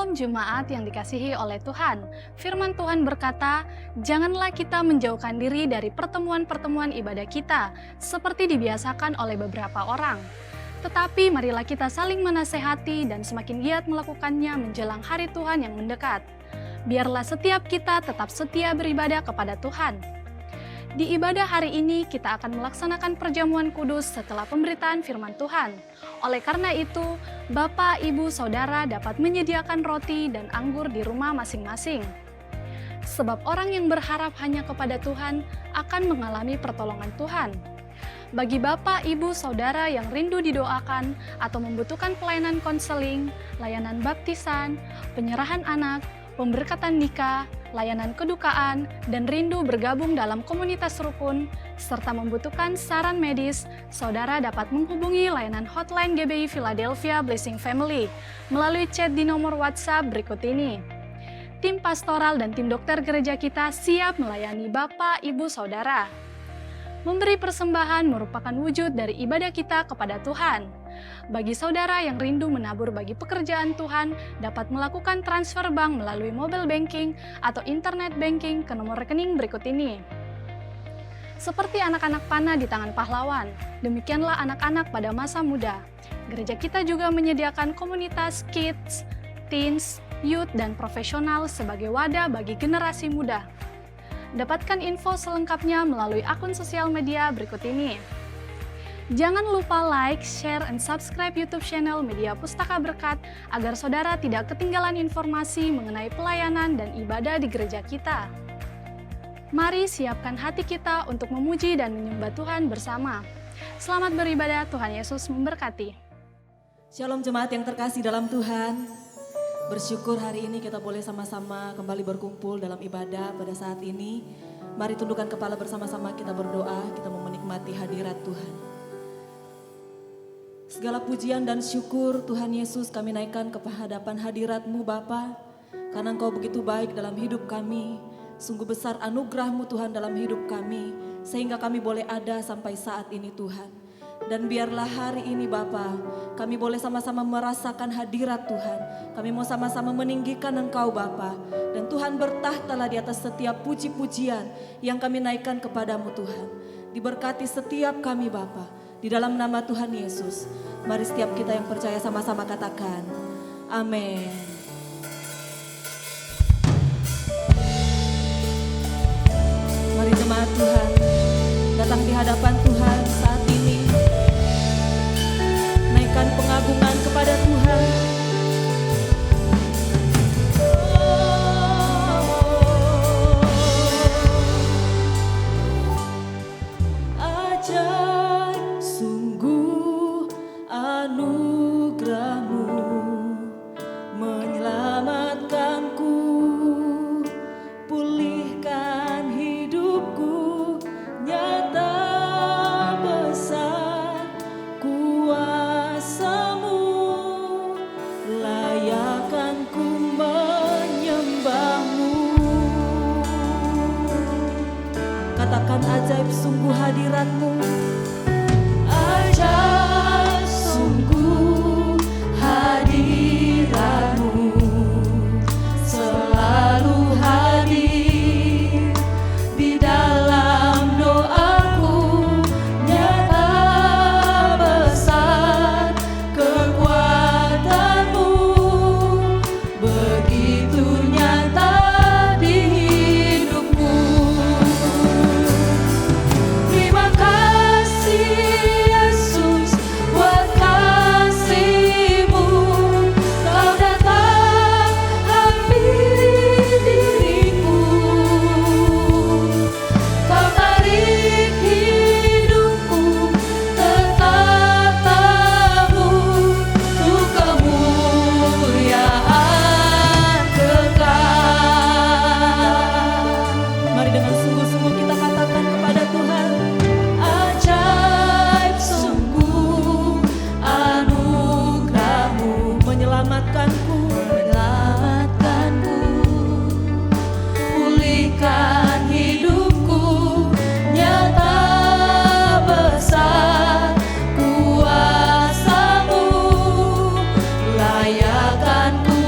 Shalom Jemaat yang dikasihi oleh Tuhan. Firman Tuhan berkata, janganlah kita menjauhkan diri dari pertemuan-pertemuan ibadah kita, seperti dibiasakan oleh beberapa orang. Tetapi marilah kita saling menasehati dan semakin giat melakukannya menjelang hari Tuhan yang mendekat. Biarlah setiap kita tetap setia beribadah kepada Tuhan. Di ibadah hari ini kita akan melaksanakan perjamuan kudus setelah pemberitaan firman Tuhan. Oleh karena itu, Bapak, Ibu, Saudara dapat menyediakan roti dan anggur di rumah masing-masing. Sebab orang yang berharap hanya kepada Tuhan akan mengalami pertolongan Tuhan. Bagi Bapak, Ibu, Saudara yang rindu didoakan atau membutuhkan pelayanan konseling, layanan baptisan, penyerahan anak, pemberkatan nikah, layanan kedukaan, dan rindu bergabung dalam komunitas rukun, serta membutuhkan saran medis, saudara dapat menghubungi layanan hotline GBI Philadelphia Blessing Family melalui chat di nomor WhatsApp berikut ini. Tim pastoral dan tim dokter gereja kita siap melayani Bapak, Ibu, Saudara. Memberi persembahan merupakan wujud dari ibadah kita kepada Tuhan. Bagi saudara yang rindu menabur bagi pekerjaan Tuhan, dapat melakukan transfer bank melalui mobile banking atau internet banking ke nomor rekening berikut ini. Seperti anak-anak panah di tangan pahlawan, demikianlah anak-anak pada masa muda. Gereja kita juga menyediakan komunitas kids, teens, youth, dan profesional sebagai wadah bagi generasi muda. Dapatkan info selengkapnya melalui akun sosial media berikut ini. Jangan lupa like, share, and subscribe YouTube channel Media Pustaka Berkat agar saudara tidak ketinggalan informasi mengenai pelayanan dan ibadah di gereja kita. Mari siapkan hati kita untuk memuji dan menyembah Tuhan bersama. Selamat beribadah, Tuhan Yesus memberkati. Shalom jemaat yang terkasih dalam Tuhan. Bersyukur hari ini kita boleh sama-sama kembali berkumpul dalam ibadah pada saat ini. Mari tundukkan kepala bersama-sama, kita berdoa, kita mau menikmati hadirat Tuhan. Segala pujian dan syukur Tuhan Yesus kami naikkan ke hadapan hadirat-Mu Bapa, karena Engkau begitu baik dalam hidup kami. Sungguh besar anugerah-Mu Tuhan dalam hidup kami, sehingga kami boleh ada sampai saat ini Tuhan. Dan biarlah hari ini Bapa, kami boleh sama-sama merasakan hadirat Tuhan. Kami mau sama-sama meninggikan Engkau Bapa, dan Tuhan bertahtalah di atas setiap puji-pujian yang kami naikkan kepadamu Tuhan. Diberkati setiap kami Bapa. Di dalam nama Tuhan Yesus, mari setiap kita yang percaya sama-sama katakan, amin. Mari jemaat Tuhan, datang di hadapan Tuhan saat ini. Naikkan pengagungan kepada Tuhan. Katakan ajaib sungguh hadirat-Mu. Ajaib sungguh hadirat-Mu, selalu hadir di dalam doaku. Nyata besar kekuatan-Mu, begitu nyata di hidupku. Terima kasih Yesus buat kasih-Mu. Kau datang hampiri diriku. Kau tarik hidupku tetap tamu untuk kemuliaan kekal. Mari dengan sungguh-sungguh kita katakan kepada Tuhan, ajaib sungguh anugerah-Mu menyelamatkanku, pulihkan hidupku. Nyata besar kuasa-Mu, layak ku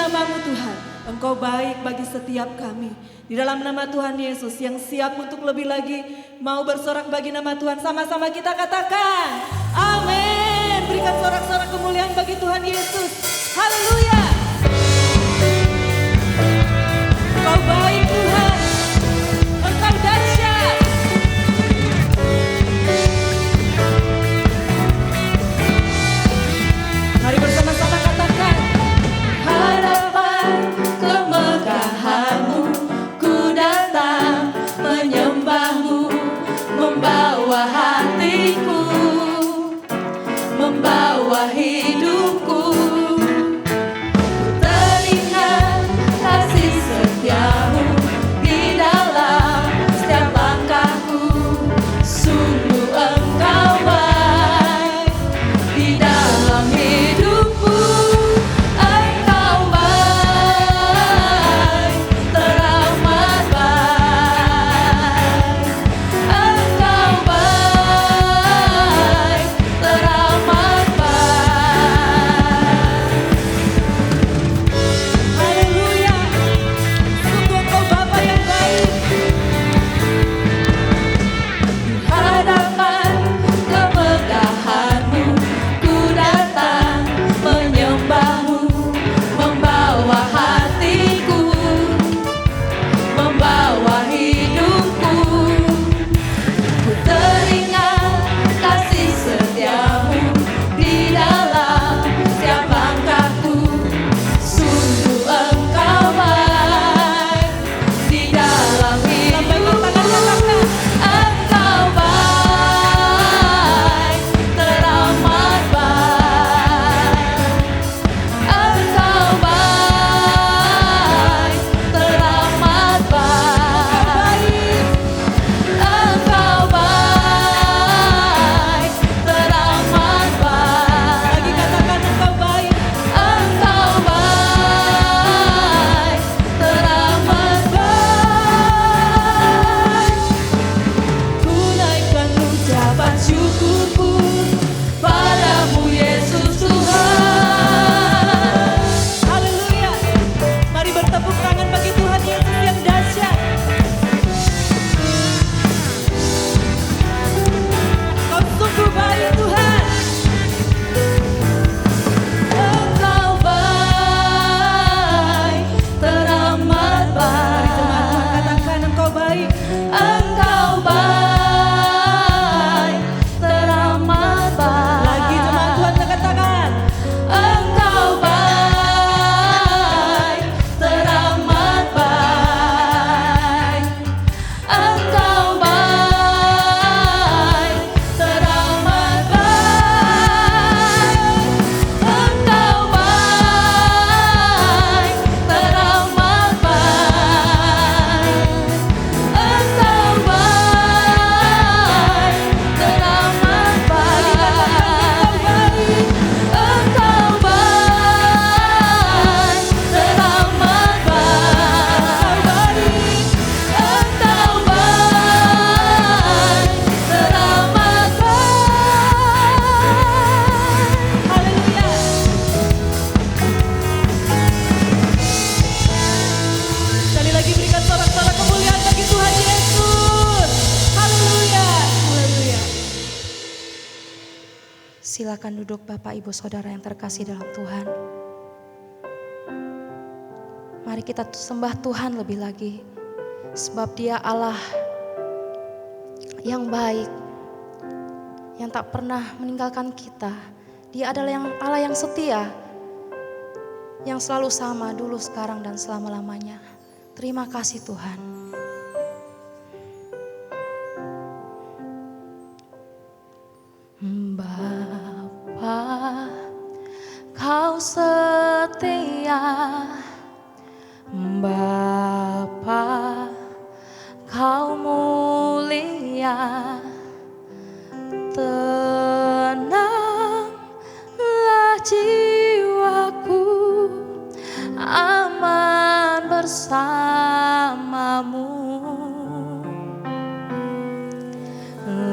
namamu Tuhan. Engkau baik bagi setiap kami. Di dalam nama Tuhan Yesus yang siap untuk lebih lagi mau bersorak bagi nama Tuhan. Sama-sama kita katakan amin. Berikan sorak-sorak kemuliaan bagi Tuhan Yesus. Haleluya. Engkau baik Tuhan. Engkau dahsyat. Mari bersama-sama katakan hadapan kemegahanmu ku datang menyembahmu, membawa hatiku, membawa hidupku. Teringat kasih setiamu di dalam setiap langkahku. Sungguh engkau baik di dalam hidupku. Engkau baik, teramat baik. Engkau baik, teramat baik. Haleluya. Sungguh engkau Bapa yang baik. Di hadapan kemegahanmu ku datang menyembahmu, membawa hatiku, membawa hidupku. Ku teringat kasih setiamu di dalam setiap langkahku. Sungguh engkau baik di dalam hidupku. Engkau baik, teramat baik. Engkau baik, teramat baik. Engkau baik, teramat baik. Lagi katakan engkau baik. Engkau baik, teramat baik. Ku naikkan ucapan syukurku padamu Yesus Tuhan. Haleluya. Mari bertepuk tangan bagi Tuhan Yesus yang dahsyat. Kau sungguh baik Tuhan. Engkau baik, teramat baik. Mari jemaat Tuhan katakan engkau baik. Engkau baik, teramat baik. Lagi jemaat Tuhan katakan engkau baik, teramat baik. Engkau baik, teramat baik. Engkau baik, teramat baik. Engkau baik, teramat baik. Engkau baik, teramat baik. Engkau baik, teramat baik. Haleluya. Sekali lagi berikan sorak-sorak kemuliaan bagi Tuhan Yesus. Haleluya. Haleluya. Silakan duduk Bapak Ibu Saudara yang terkasih dalam Tuhan. Mari kita sembah Tuhan lebih lagi. Sebab Dia Allah yang baik, yang tak pernah meninggalkan kita. Dia adalah Allah yang setia, yang selalu sama dulu, sekarang, dan selama-lamanya. Terima kasih Tuhan. Bapa, Kau setia. Bapa, Kau mulia. Tenanglah jiwaku, aman bersamamu.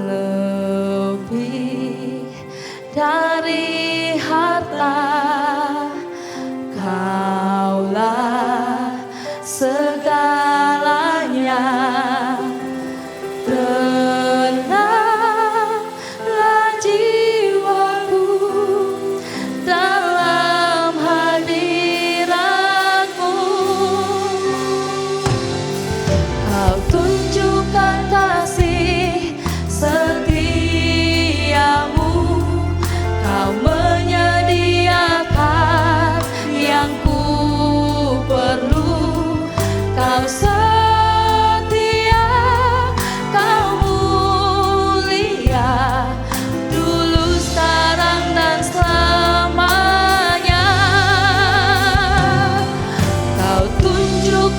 Lebih dari harta, Kau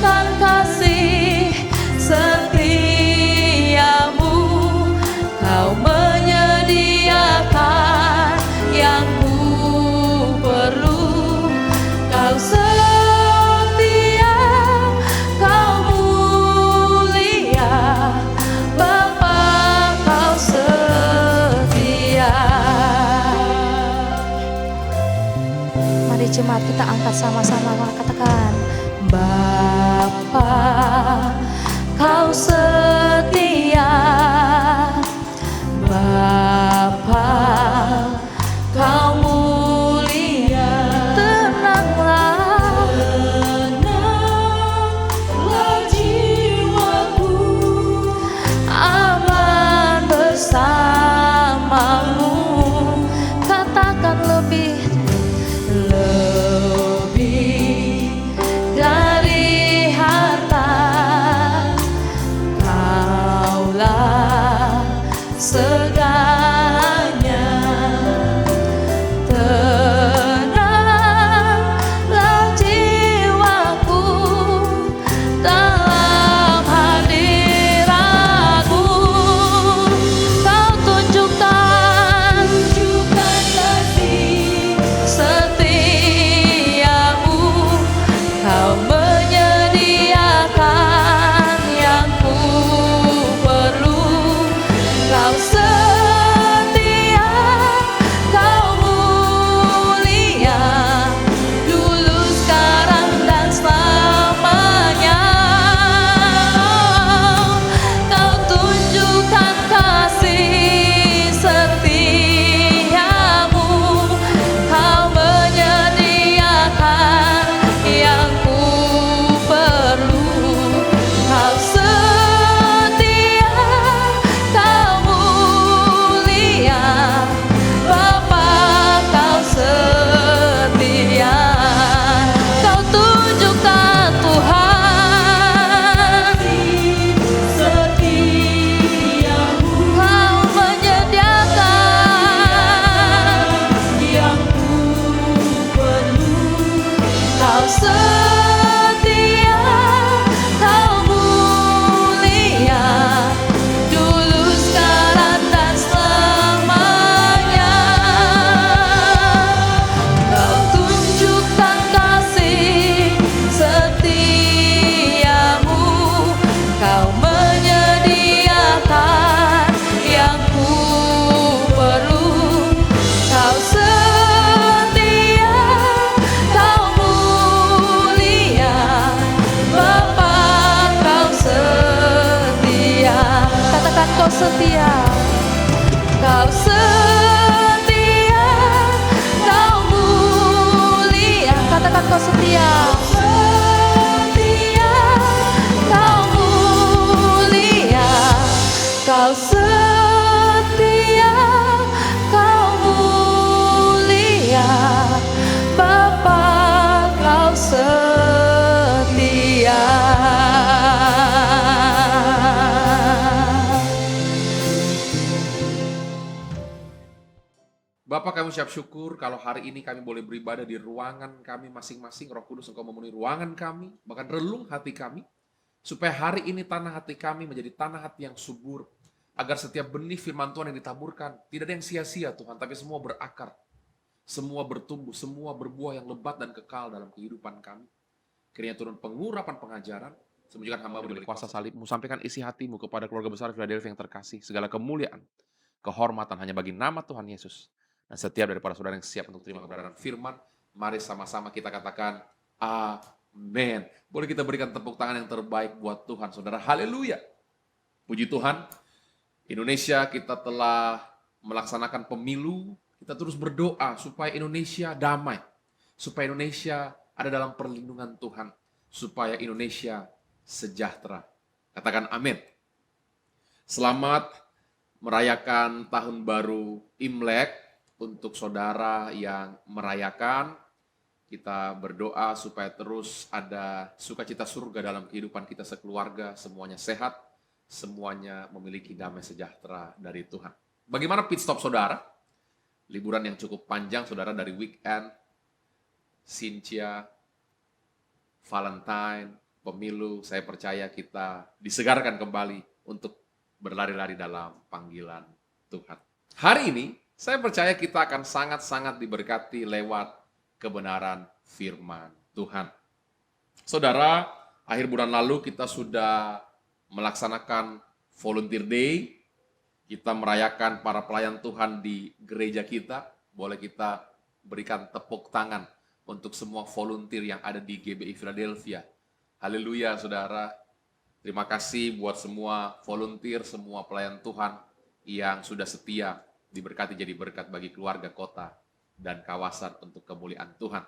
tunjukkan kasih setiamu, kau menyediakan yang ku perlu. Kau setia, kau mulia, Bapa kau setia. Mari jemaat kita angkat sama-sama katakan, Bapa kau setia, Bapa kau mulia. Tenanglah, tenanglah jiwaku, aman bersamamu. Katakan lebih dari harta, kaulah segalanya. Tenanglah jiwaku dalam hadiratmu. Kau tunjukkan kasih setiamu, kau menyediakan yang ku perlu. Kau setia, kau mulia, dulu, sekarang, dan selamanya. Kau tunjukkan kasih setiamu, kau menyediakan yang ku perlu. Kau setia, kau mulia, Bapa kau setia. Kau tunjukkan Tuhan setiamu, kau menyediakan yang ku perlu. Kau setia, kau mulia, dulu, sekarang, dan selamanya. Kau tunjukkan kasih setiamu, kau menyediakan yang ku perlu. Kau setia, kau mulia, Bapa kau setia. Katakan kau setia, kau setia, kau mulia. Katakan kau setia, setia, kau mulia. Kau setia, kau mulia, Bapa kau setia. Bapak, kami ucap syukur kalau hari ini kami boleh beribadah di ruangan kami masing-masing. Roh Kudus, Engkau memenuhi ruangan kami, bahkan relung hati kami, supaya hari ini tanah hati kami menjadi tanah hati yang subur, agar setiap benih firman Tuhan yang ditaburkan tidak ada yang sia-sia Tuhan, tapi semua berakar, semua bertumbuh, semua berbuah yang lebat dan kekal dalam kehidupan kami. Kiranya turun pengurapan pengajaran, sembunyikan hamba dari kuasa salib-Mu, sampaikan isi hati-Mu kepada keluarga besar Philadelphia yang terkasih. Segala kemuliaan, kehormatan hanya bagi nama Tuhan Yesus. Dan setiap daripada saudara yang siap untuk terima kebenaran firman, mari sama-sama kita katakan amin. Boleh kita berikan tepuk tangan yang terbaik buat Tuhan, saudara. Haleluya. Puji Tuhan, Indonesia kita telah melaksanakan pemilu. Kita terus berdoa supaya Indonesia damai, supaya Indonesia ada dalam perlindungan Tuhan, supaya Indonesia sejahtera. Katakan amin. Selamat merayakan tahun baru Imlek. Untuk saudara yang merayakan, kita berdoa supaya terus ada sukacita surga dalam kehidupan kita sekeluarga, semuanya sehat, semuanya memiliki damai sejahtera dari Tuhan. Bagaimana pit stop saudara? Liburan yang cukup panjang saudara, dari weekend, Cynthia, Valentine, pemilu, saya percaya kita disegarkan kembali untuk berlari-lari dalam panggilan Tuhan. Hari ini, saya percaya kita akan sangat-sangat diberkati lewat kebenaran firman Tuhan. Saudara, akhir bulan lalu kita sudah melaksanakan Volunteer Day. Kita merayakan para pelayan Tuhan di gereja kita. Boleh kita berikan tepuk tangan untuk semua volunteer yang ada di GBI Philadelphia. Haleluya, saudara. Terima kasih buat semua volunteer, semua pelayan Tuhan yang sudah setia diberkati jadi berkat bagi keluarga, kota, dan kawasan untuk kemuliaan Tuhan.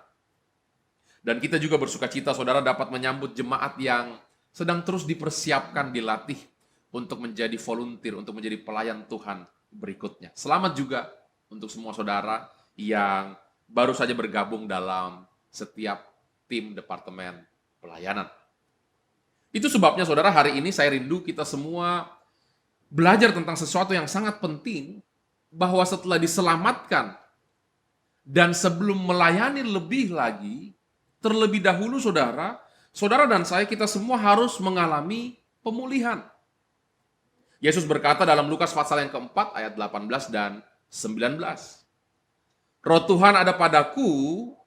Dan kita juga bersuka cita, saudara, dapat menyambut jemaat yang sedang terus dipersiapkan, dilatih untuk menjadi volunteer, untuk menjadi pelayan Tuhan berikutnya. Selamat juga untuk semua saudara yang baru saja bergabung dalam setiap tim departemen pelayanan. Itu sebabnya saudara, hari ini saya rindu kita semua belajar tentang sesuatu yang sangat penting, bahwa setelah diselamatkan dan sebelum melayani lebih lagi, terlebih dahulu saudara dan saya, kita semua harus mengalami pemulihan. Yesus berkata dalam Lukas pasal yang keempat ayat 18 dan 19. Roh Tuhan ada padaku,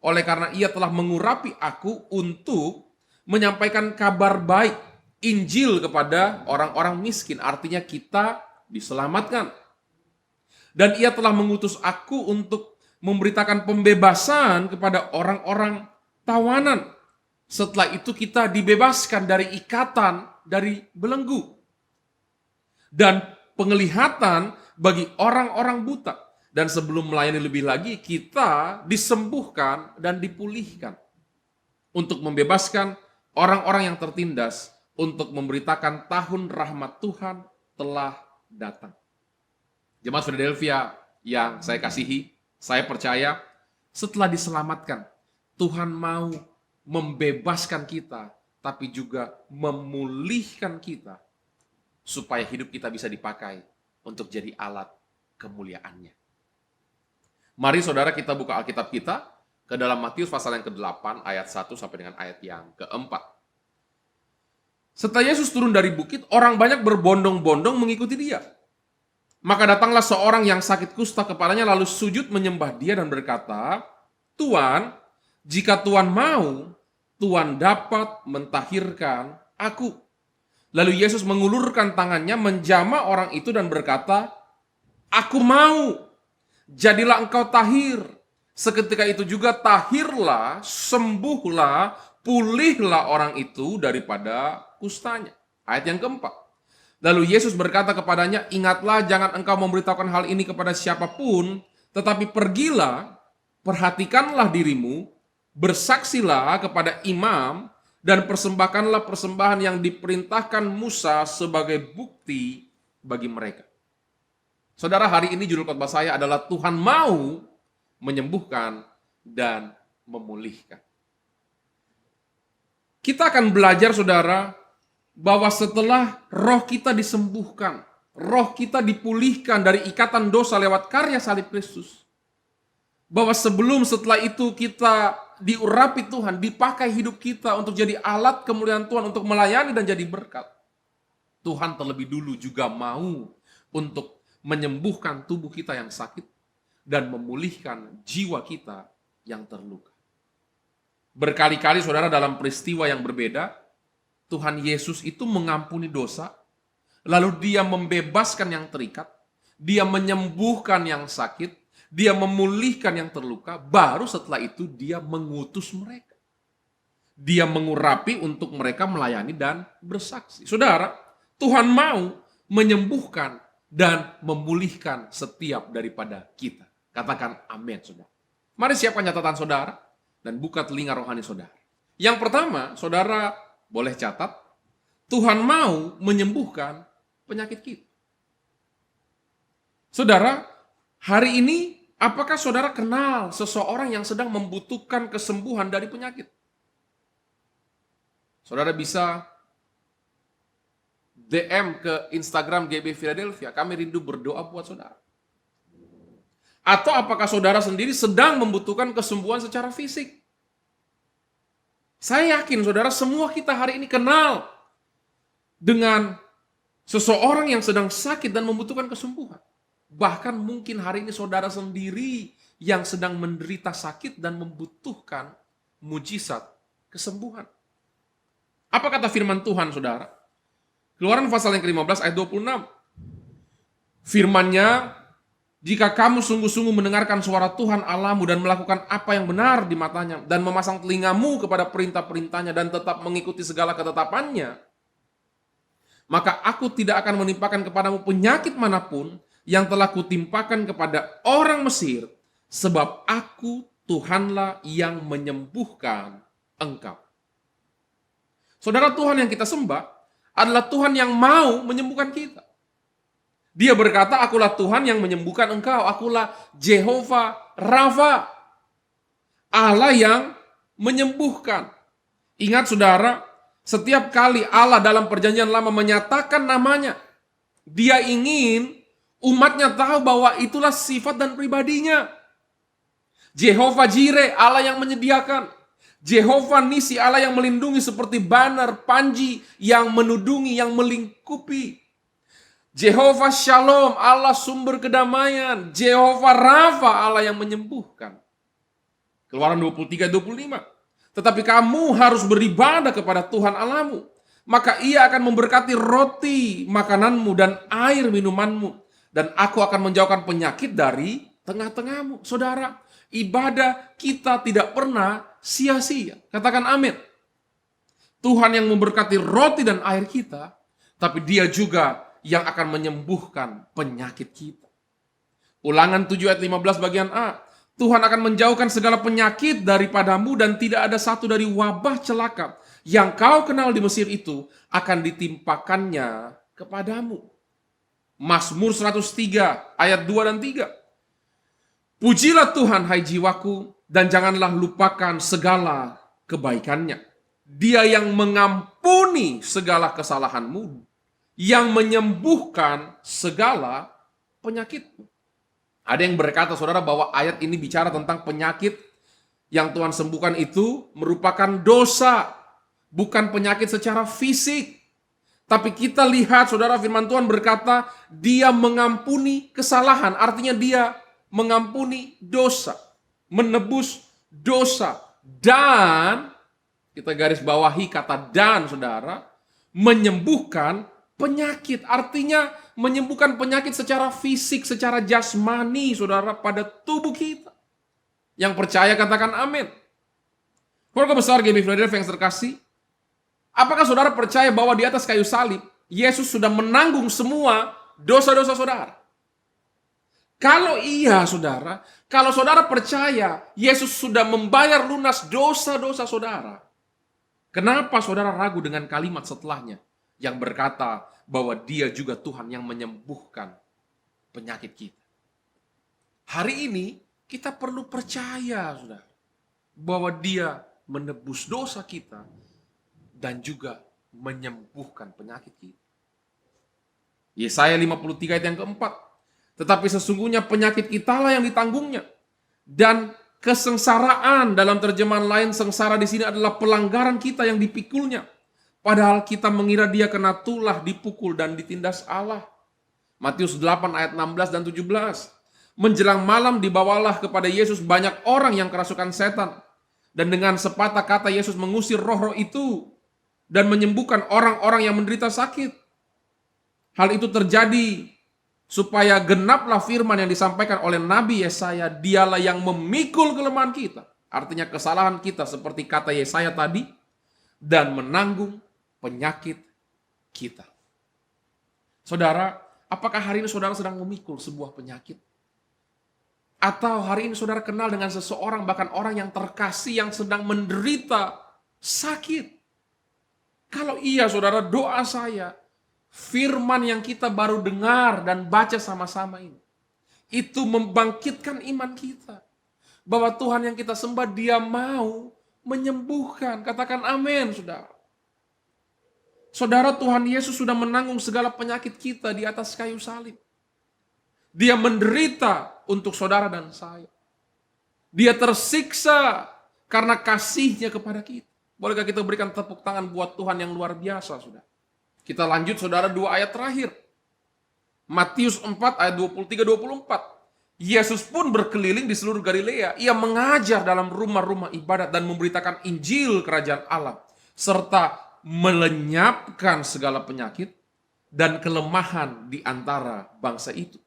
oleh karena ia telah mengurapi aku untuk menyampaikan kabar baik, Injil kepada orang-orang miskin, artinya kita diselamatkan. Dan ia telah mengutus aku untuk memberitakan pembebasan kepada orang-orang tawanan. Setelah itu kita dibebaskan dari ikatan, dari belenggu. Dan penglihatan bagi orang-orang buta. Dan sebelum melayani lebih lagi, kita disembuhkan dan dipulihkan. Untuk membebaskan orang-orang yang tertindas, untuk memberitakan tahun rahmat Tuhan telah datang. Jemaat Philadelphia yang saya kasihi, saya percaya setelah diselamatkan, Tuhan mau membebaskan kita, tapi juga memulihkan kita, supaya hidup kita bisa dipakai untuk jadi alat kemuliaannya. Mari saudara, kita buka Alkitab kita ke dalam Matius pasal yang ke-8 ayat 1 sampai dengan ayat yang ke-4. Setelah Yesus turun dari bukit, orang banyak berbondong-bondong mengikuti dia. Maka datanglah seorang yang sakit kusta kepalanya, lalu sujud menyembah dia dan berkata, Tuan, jika Tuan mau, Tuan dapat mentahirkan aku. Lalu Yesus mengulurkan tangannya, menjamah orang itu dan berkata, Aku mau, jadilah engkau tahir. Seketika itu juga tahirlah, sembuhlah, pulihlah orang itu daripada kustanya. Ayat yang keempat. Lalu Yesus berkata kepadanya, ingatlah jangan engkau memberitahukan hal ini kepada siapapun, tetapi pergilah, perhatikanlah dirimu, bersaksilah kepada imam, dan persembahkanlah persembahan yang diperintahkan Musa sebagai bukti bagi mereka. Saudara, hari ini judul khotbah saya adalah Tuhan mau menyembuhkan dan memulihkan. Kita akan belajar, saudara, bahwa setelah roh kita disembuhkan, roh kita dipulihkan dari ikatan dosa lewat karya salib Kristus, bahwa setelah itu kita diurapi Tuhan, dipakai hidup kita untuk jadi alat kemuliaan Tuhan, untuk melayani dan jadi berkat. Tuhan terlebih dulu juga mau untuk menyembuhkan tubuh kita yang sakit dan memulihkan jiwa kita yang terluka. Berkali-kali saudara, dalam peristiwa yang berbeda, Tuhan Yesus itu mengampuni dosa, lalu dia membebaskan yang terikat, dia menyembuhkan yang sakit, dia memulihkan yang terluka, baru setelah itu dia mengutus mereka. Dia mengurapi untuk mereka melayani dan bersaksi. Saudara, Tuhan mau menyembuhkan dan memulihkan setiap daripada kita. Katakan amin, saudara. Mari siapkan catatan saudara dan buka telinga rohani saudara. Yang pertama, saudara boleh catat, Tuhan mau menyembuhkan penyakit kita. Saudara, hari ini apakah saudara kenal seseorang yang sedang membutuhkan kesembuhan dari penyakit? Saudara bisa DM ke Instagram GB Philadelphia, kami rindu berdoa buat saudara. Atau apakah saudara sendiri sedang membutuhkan kesembuhan secara fisik? Saya yakin saudara semua kita hari ini kenal dengan seseorang yang sedang sakit dan membutuhkan kesembuhan. Bahkan mungkin hari ini saudara sendiri yang sedang menderita sakit dan membutuhkan mujizat kesembuhan. Apa kata firman Tuhan saudara? Keluaran pasal yang ke-15 ayat 26. Firman-Nya, jika kamu sungguh-sungguh mendengarkan suara Tuhan Allahmu dan melakukan apa yang benar di matanya dan memasang telingamu kepada perintah-perintahnya dan tetap mengikuti segala ketetapannya, maka aku tidak akan menimpakan kepadamu penyakit manapun yang telah kutimpakan kepada orang Mesir, sebab aku Tuhanlah yang menyembuhkan engkau. Saudara, Tuhan yang kita sembah adalah Tuhan yang mau menyembuhkan kita. Dia berkata, akulah Tuhan yang menyembuhkan engkau. Akulah Jehovah Rafa, Allah yang menyembuhkan. Ingat saudara, setiap kali Allah dalam perjanjian lama menyatakan namanya, dia ingin umatnya tahu bahwa itulah sifat dan pribadinya. Jehovah Jireh, Allah yang menyediakan. Jehovah Nisi, Allah yang melindungi seperti banner, panji yang menudungi, yang melingkupi. Jehovah Shalom, Allah sumber kedamaian. Jehovah Rafa, Allah yang menyembuhkan. Keluaran 23-25. Tetapi kamu harus beribadah kepada Tuhan Allahmu. Maka ia akan memberkati roti makananmu dan air minumanmu. Dan aku akan menjauhkan penyakit dari tengah-tengahmu. Saudara, ibadah kita tidak pernah sia-sia. Katakan amin. Tuhan yang memberkati roti dan air kita, tapi dia juga yang akan menyembuhkan penyakit kita. Ulangan 7 ayat 15 bagian A. Tuhan akan menjauhkan segala penyakit daripadamu dan tidak ada satu dari wabah celaka yang kau kenal di Mesir itu akan ditimpakannya kepadamu. Mazmur 103 ayat 2 dan 3. Pujilah Tuhan hai jiwaku dan janganlah lupakan segala kebaikannya. Dia yang mengampuni segala kesalahanmu, yang menyembuhkan segala penyakitmu. Ada yang berkata, saudara, bahwa ayat ini bicara tentang penyakit yang Tuhan sembuhkan itu merupakan dosa, bukan penyakit secara fisik. Tapi kita lihat, saudara, firman Tuhan berkata, dia mengampuni kesalahan. Artinya dia mengampuni dosa, menebus dosa. Dan, kita garis bawahi kata dan, saudara, menyembuhkan penyakit, artinya menyembuhkan penyakit secara fisik, secara jasmani, saudara, pada tubuh kita. Yang percaya katakan amin. Keluarga besar GBI Philadelphia yang terkasih, apakah saudara percaya bahwa di atas kayu salib, Yesus sudah menanggung semua dosa-dosa saudara? Kalau iya, saudara, kalau saudara percaya Yesus sudah membayar lunas dosa-dosa saudara, kenapa saudara ragu dengan kalimat setelahnya yang berkata bahwa dia juga Tuhan yang menyembuhkan penyakit kita? Hari ini kita perlu percaya, saudara, bahwa dia menebus dosa kita dan juga menyembuhkan penyakit kita. Yesaya 53 ayat yang keempat. Tetapi sesungguhnya penyakit kitalah yang ditanggungnya. Dan kesengsaraan, dalam terjemahan lain sengsara di sini adalah pelanggaran kita yang dipikulnya. Padahal kita mengira dia kena tulah, dipukul, dan ditindas Allah. Matius 8 ayat 16 dan 17. Menjelang malam dibawalah kepada Yesus banyak orang yang kerasukan setan. Dan dengan sepatah kata Yesus mengusir roh-roh itu. Dan menyembuhkan orang-orang yang menderita sakit. Hal itu terjadi supaya genaplah firman yang disampaikan oleh Nabi Yesaya. Dialah yang memikul kelemahan kita. Artinya kesalahan kita seperti kata Yesaya tadi. Dan menanggung penyakit kita. Saudara, apakah hari ini saudara sedang memikul sebuah penyakit? Atau hari ini saudara kenal dengan seseorang, bahkan orang yang terkasih yang sedang menderita sakit? Kalau iya, saudara, doa saya, firman yang kita baru dengar dan baca sama-sama ini, itu membangkitkan iman kita. Bahwa Tuhan yang kita sembah, dia mau menyembuhkan. Katakan amin, saudara. Saudara, Tuhan Yesus sudah menanggung segala penyakit kita di atas kayu salib. Dia menderita untuk saudara dan saya. Dia tersiksa karena kasihnya kepada kita. Bolehkah kita berikan tepuk tangan buat Tuhan yang luar biasa, saudara? Kita lanjut, saudara, 2 ayat terakhir. Matius 4 ayat 23-24. Yesus pun berkeliling di seluruh Galilea. Ia mengajar dalam rumah-rumah ibadat dan memberitakan Injil kerajaan Allah, serta melenyapkan segala penyakit dan kelemahan di antara bangsa itu.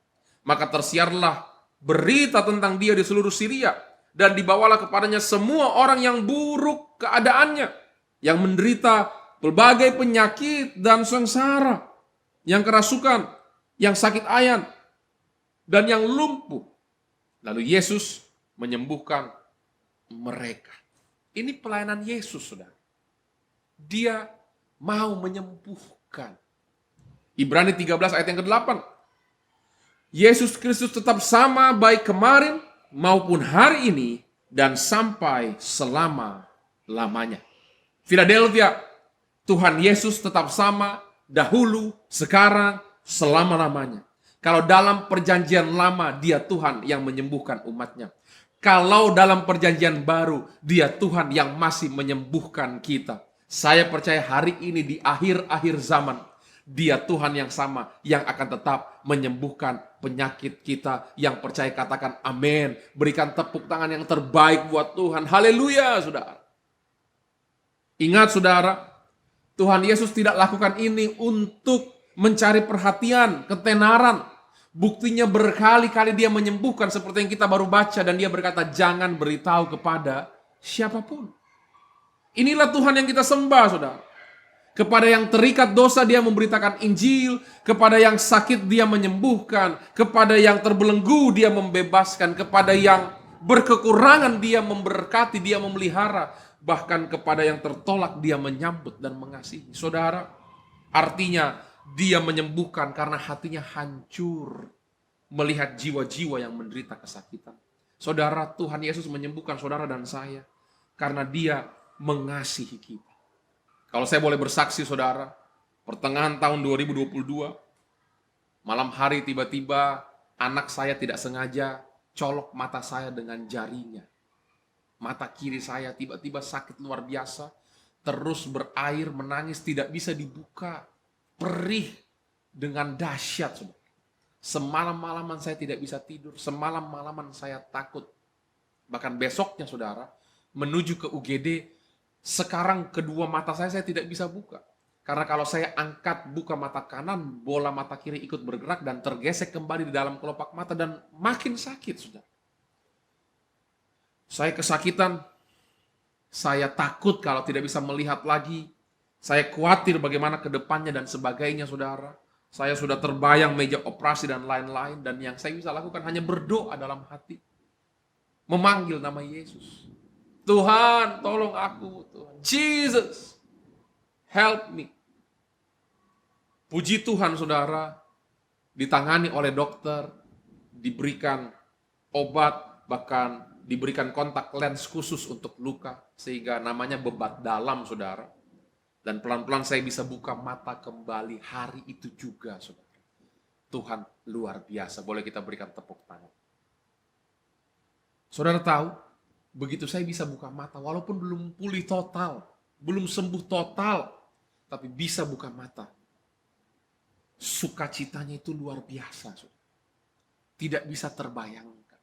Maka tersiarlah berita tentang dia di seluruh Syria, dan dibawalah kepadanya semua orang yang buruk keadaannya, yang menderita berbagai penyakit dan sengsara, yang kerasukan, yang sakit ayan, dan yang lumpuh. Lalu Yesus menyembuhkan mereka. Ini pelayanan Yesus, saudara. Dia mau menyembuhkan. Ibrani 13 ayat yang ke-8. Yesus Kristus tetap sama baik kemarin maupun hari ini dan sampai selama-lamanya. Philadelphia, Tuhan Yesus tetap sama dahulu, sekarang, selama-lamanya. Kalau dalam perjanjian lama, dia Tuhan yang menyembuhkan umatnya. Kalau dalam perjanjian baru, dia Tuhan yang masih menyembuhkan kita. Saya percaya hari ini di akhir-akhir zaman, dia Tuhan yang sama yang akan tetap menyembuhkan penyakit kita. Yang percaya katakan amin. Berikan tepuk tangan yang terbaik buat Tuhan. Haleluya, saudara. Ingat, saudara, Tuhan Yesus tidak lakukan ini untuk mencari perhatian, ketenaran. Buktinya berkali-kali dia menyembuhkan seperti yang kita baru baca. Dan dia berkata, jangan beritahu kepada siapapun. Inilah Tuhan yang kita sembah, saudara. Kepada yang terikat dosa dia memberitakan Injil. Kepada yang sakit dia menyembuhkan. Kepada yang terbelenggu dia membebaskan. Kepada yang berkekurangan dia memberkati, dia memelihara. Bahkan kepada yang tertolak dia menyambut dan mengasihi. Saudara, artinya dia menyembuhkan karena hatinya hancur melihat jiwa-jiwa yang menderita kesakitan. Saudara, Tuhan Yesus menyembuhkan saudara dan saya karena dia mengasihi kita. Kalau saya boleh bersaksi, saudara, pertengahan tahun 2022, malam hari tiba-tiba anak saya tidak sengaja colok mata saya dengan jarinya. Mata kiri saya tiba-tiba sakit luar biasa, terus berair, menangis, tidak bisa dibuka. Perih dengan dahsyat, saudara. Semalam-malaman saya tidak bisa tidur, semalam-malaman saya takut. Bahkan besoknya, saudara, menuju ke UGD, sekarang kedua mata saya tidak bisa buka. Karena kalau saya angkat buka mata kanan, bola mata kiri ikut bergerak dan tergesek kembali di dalam kelopak mata dan makin sakit, saudara. Saya kesakitan, saya takut kalau tidak bisa melihat lagi. Saya khawatir bagaimana ke depannya dan sebagainya, saudara. Saya sudah terbayang meja operasi dan lain-lain. Dan yang saya bisa lakukan hanya berdoa dalam hati. Memanggil nama Yesus. Tuhan, tolong aku. Tuhan. Jesus, help me. Puji Tuhan, saudara. Ditangani oleh dokter. Diberikan obat. Bahkan diberikan kontak lens khusus untuk luka. Sehingga namanya bebat dalam, saudara. Dan pelan-pelan saya bisa buka mata kembali hari itu juga, saudara. Tuhan luar biasa. Boleh kita berikan tepuk tangan. Saudara tahu, begitu saya bisa buka mata, walaupun belum pulih total, belum sembuh total, tapi bisa buka mata. Sukacitanya itu luar biasa, saudara. Tidak bisa terbayangkan.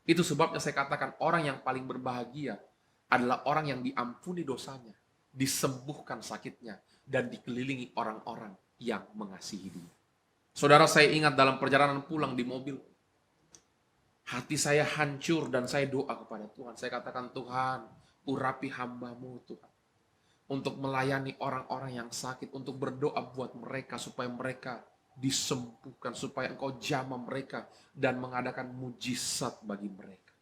Itu sebabnya saya katakan orang yang paling berbahagia adalah orang yang diampuni dosanya, disembuhkan sakitnya, dan dikelilingi orang-orang yang mengasihi dia. Saudara, saya ingat dalam perjalanan pulang di mobil, hati saya hancur dan saya doa kepada Tuhan. Saya katakan, Tuhan, urapi hamba-Mu, Tuhan. Untuk melayani orang-orang yang sakit, untuk berdoa buat mereka supaya mereka disembuhkan, supaya Engkau jamah mereka dan mengadakan mujizat bagi mereka.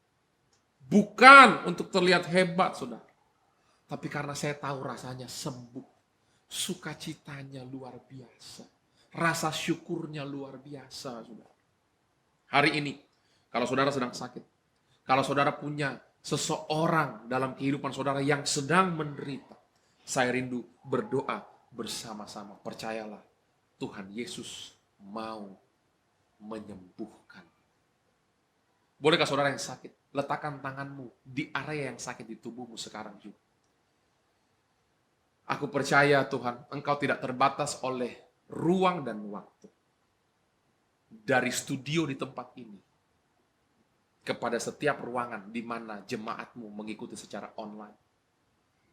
Bukan untuk terlihat hebat, saudara. Tapi karena saya tahu rasanya sembuh. Sukacitanya luar biasa. Rasa syukurnya luar biasa, saudara. Hari ini, kalau saudara sedang sakit, kalau saudara punya seseorang dalam kehidupan saudara yang sedang menderita, saya rindu berdoa bersama-sama. Percayalah, Tuhan Yesus mau menyembuhkan. Bolehkah saudara yang sakit, letakkan tanganmu di area yang sakit di tubuhmu sekarang juga. Aku percaya Tuhan, Engkau tidak terbatas oleh ruang dan waktu. Dari studio di tempat ini, kepada setiap ruangan di mana jemaatmu mengikuti secara online.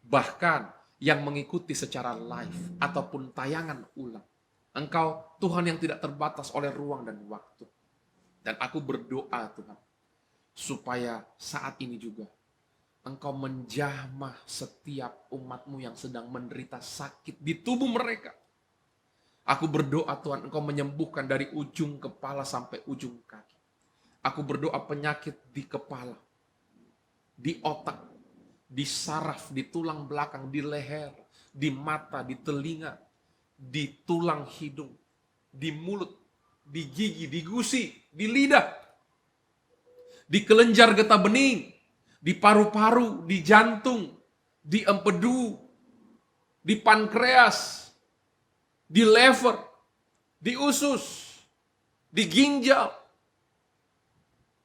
Bahkan yang mengikuti secara live ataupun tayangan ulang. Engkau Tuhan yang tidak terbatas oleh ruang dan waktu. Dan aku berdoa Tuhan, supaya saat ini juga Engkau menjamah setiap umatmu yang sedang menderita sakit di tubuh mereka. Aku berdoa Tuhan, Engkau menyembuhkan dari ujung kepala sampai ujung kaki. Aku berdoa penyakit di kepala, di otak, di saraf, di tulang belakang, di leher, di mata, di telinga, di tulang hidung, di mulut, di gigi, di gusi, di lidah, di kelenjar getah bening, di paru-paru, di jantung, di empedu, di pankreas, di lever, di usus, di ginjal,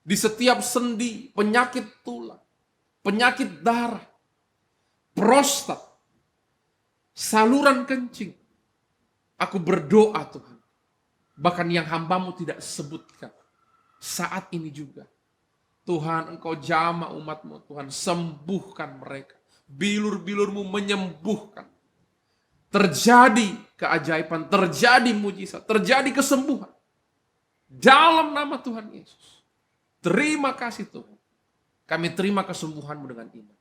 di setiap sendi, penyakit tulang, penyakit darah, prostat, saluran kencing. Aku berdoa Tuhan, bahkan yang hambamu tidak sebutkan, saat ini juga. Tuhan, Engkau jamah umatmu, Tuhan, sembuhkan mereka. Bilur-bilurmu menyembuhkan. Terjadi keajaiban, terjadi mujizat, terjadi kesembuhan. Dalam nama Tuhan Yesus. Terima kasih Tuhan. Kami terima kesembuhanmu dengan iman.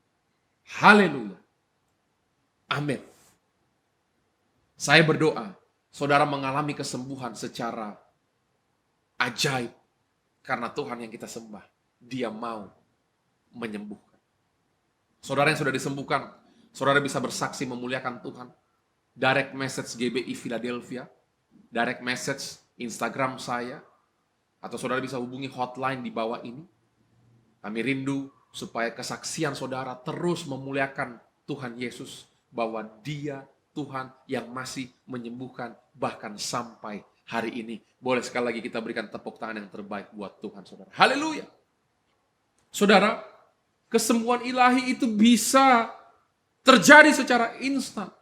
Haleluya. Amin. Saya berdoa, saudara mengalami kesembuhan secara ajaib. Karena Tuhan yang kita sembah, Dia mau menyembuhkan. Saudara yang sudah disembuhkan, saudara bisa bersaksi memuliakan Tuhan. Direct message GBI Philadelphia, direct message Instagram saya, atau saudara bisa hubungi hotline di bawah ini. Kami rindu supaya kesaksian saudara terus memuliakan Tuhan Yesus, bahwa Dia Tuhan yang masih menyembuhkan bahkan sampai hari ini. Boleh sekali lagi kita berikan tepuk tangan yang terbaik buat Tuhan saudara. Haleluya. Saudara, kesembuhan ilahi itu bisa terjadi secara instan.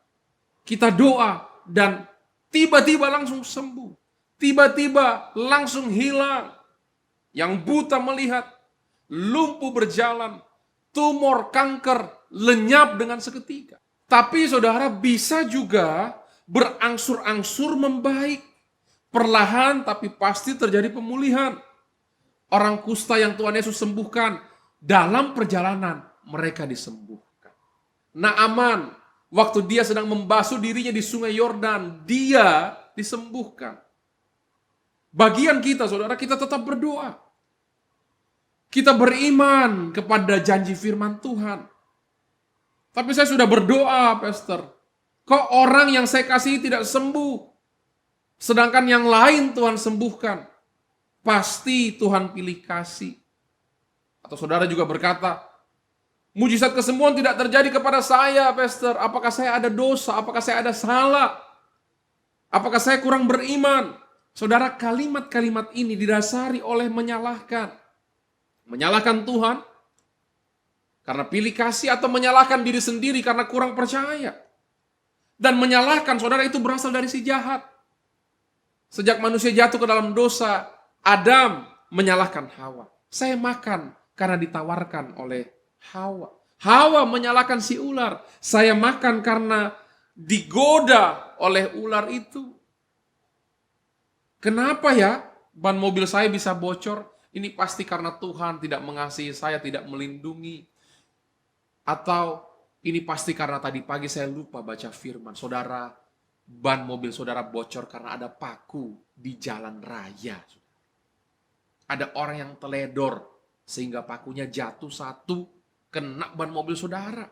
Kita doa dan tiba-tiba langsung sembuh. Tiba-tiba langsung hilang. Yang buta melihat, lumpuh berjalan, tumor, kanker lenyap dengan seketika. Tapi saudara bisa juga berangsur-angsur membaik. Perlahan tapi pasti terjadi pemulihan. Orang kusta yang Tuhan Yesus sembuhkan, dalam perjalanan mereka disembuhkan. Naaman, waktu dia sedang membasuh dirinya di sungai Yordan, dia disembuhkan. Bagian kita, saudara, kita tetap berdoa. Kita beriman kepada janji firman Tuhan. Tapi saya sudah berdoa, Pastor. Kok orang yang saya kasihi tidak sembuh? Sedangkan yang lain Tuhan sembuhkan. Pasti Tuhan pilih kasih. Atau saudara juga berkata, mujizat kesembuhan tidak terjadi kepada saya, Pastor. Apakah saya ada dosa? Apakah saya ada salah? Apakah saya kurang beriman? Saudara, kalimat-kalimat ini didasari oleh menyalahkan. Menyalahkan Tuhan karena pilih kasih, atau menyalahkan diri sendiri karena kurang percaya. Dan menyalahkan, saudara, itu berasal dari si jahat. Sejak manusia jatuh ke dalam dosa, Adam menyalahkan Hawa. Saya makan karena ditawarkan oleh Hawa. Hawa menyalahkan si ular. Saya makan karena digoda oleh ular itu. Kenapa ya ban mobil saya bisa bocor? Ini pasti karena Tuhan tidak mengasihi saya, tidak melindungi. Atau ini pasti karena tadi pagi saya lupa baca firman. Saudara, ban mobil saudara bocor karena ada paku di jalan raya. Ada orang yang teledor sehingga pakunya jatuh satu, kena ban mobil saudara.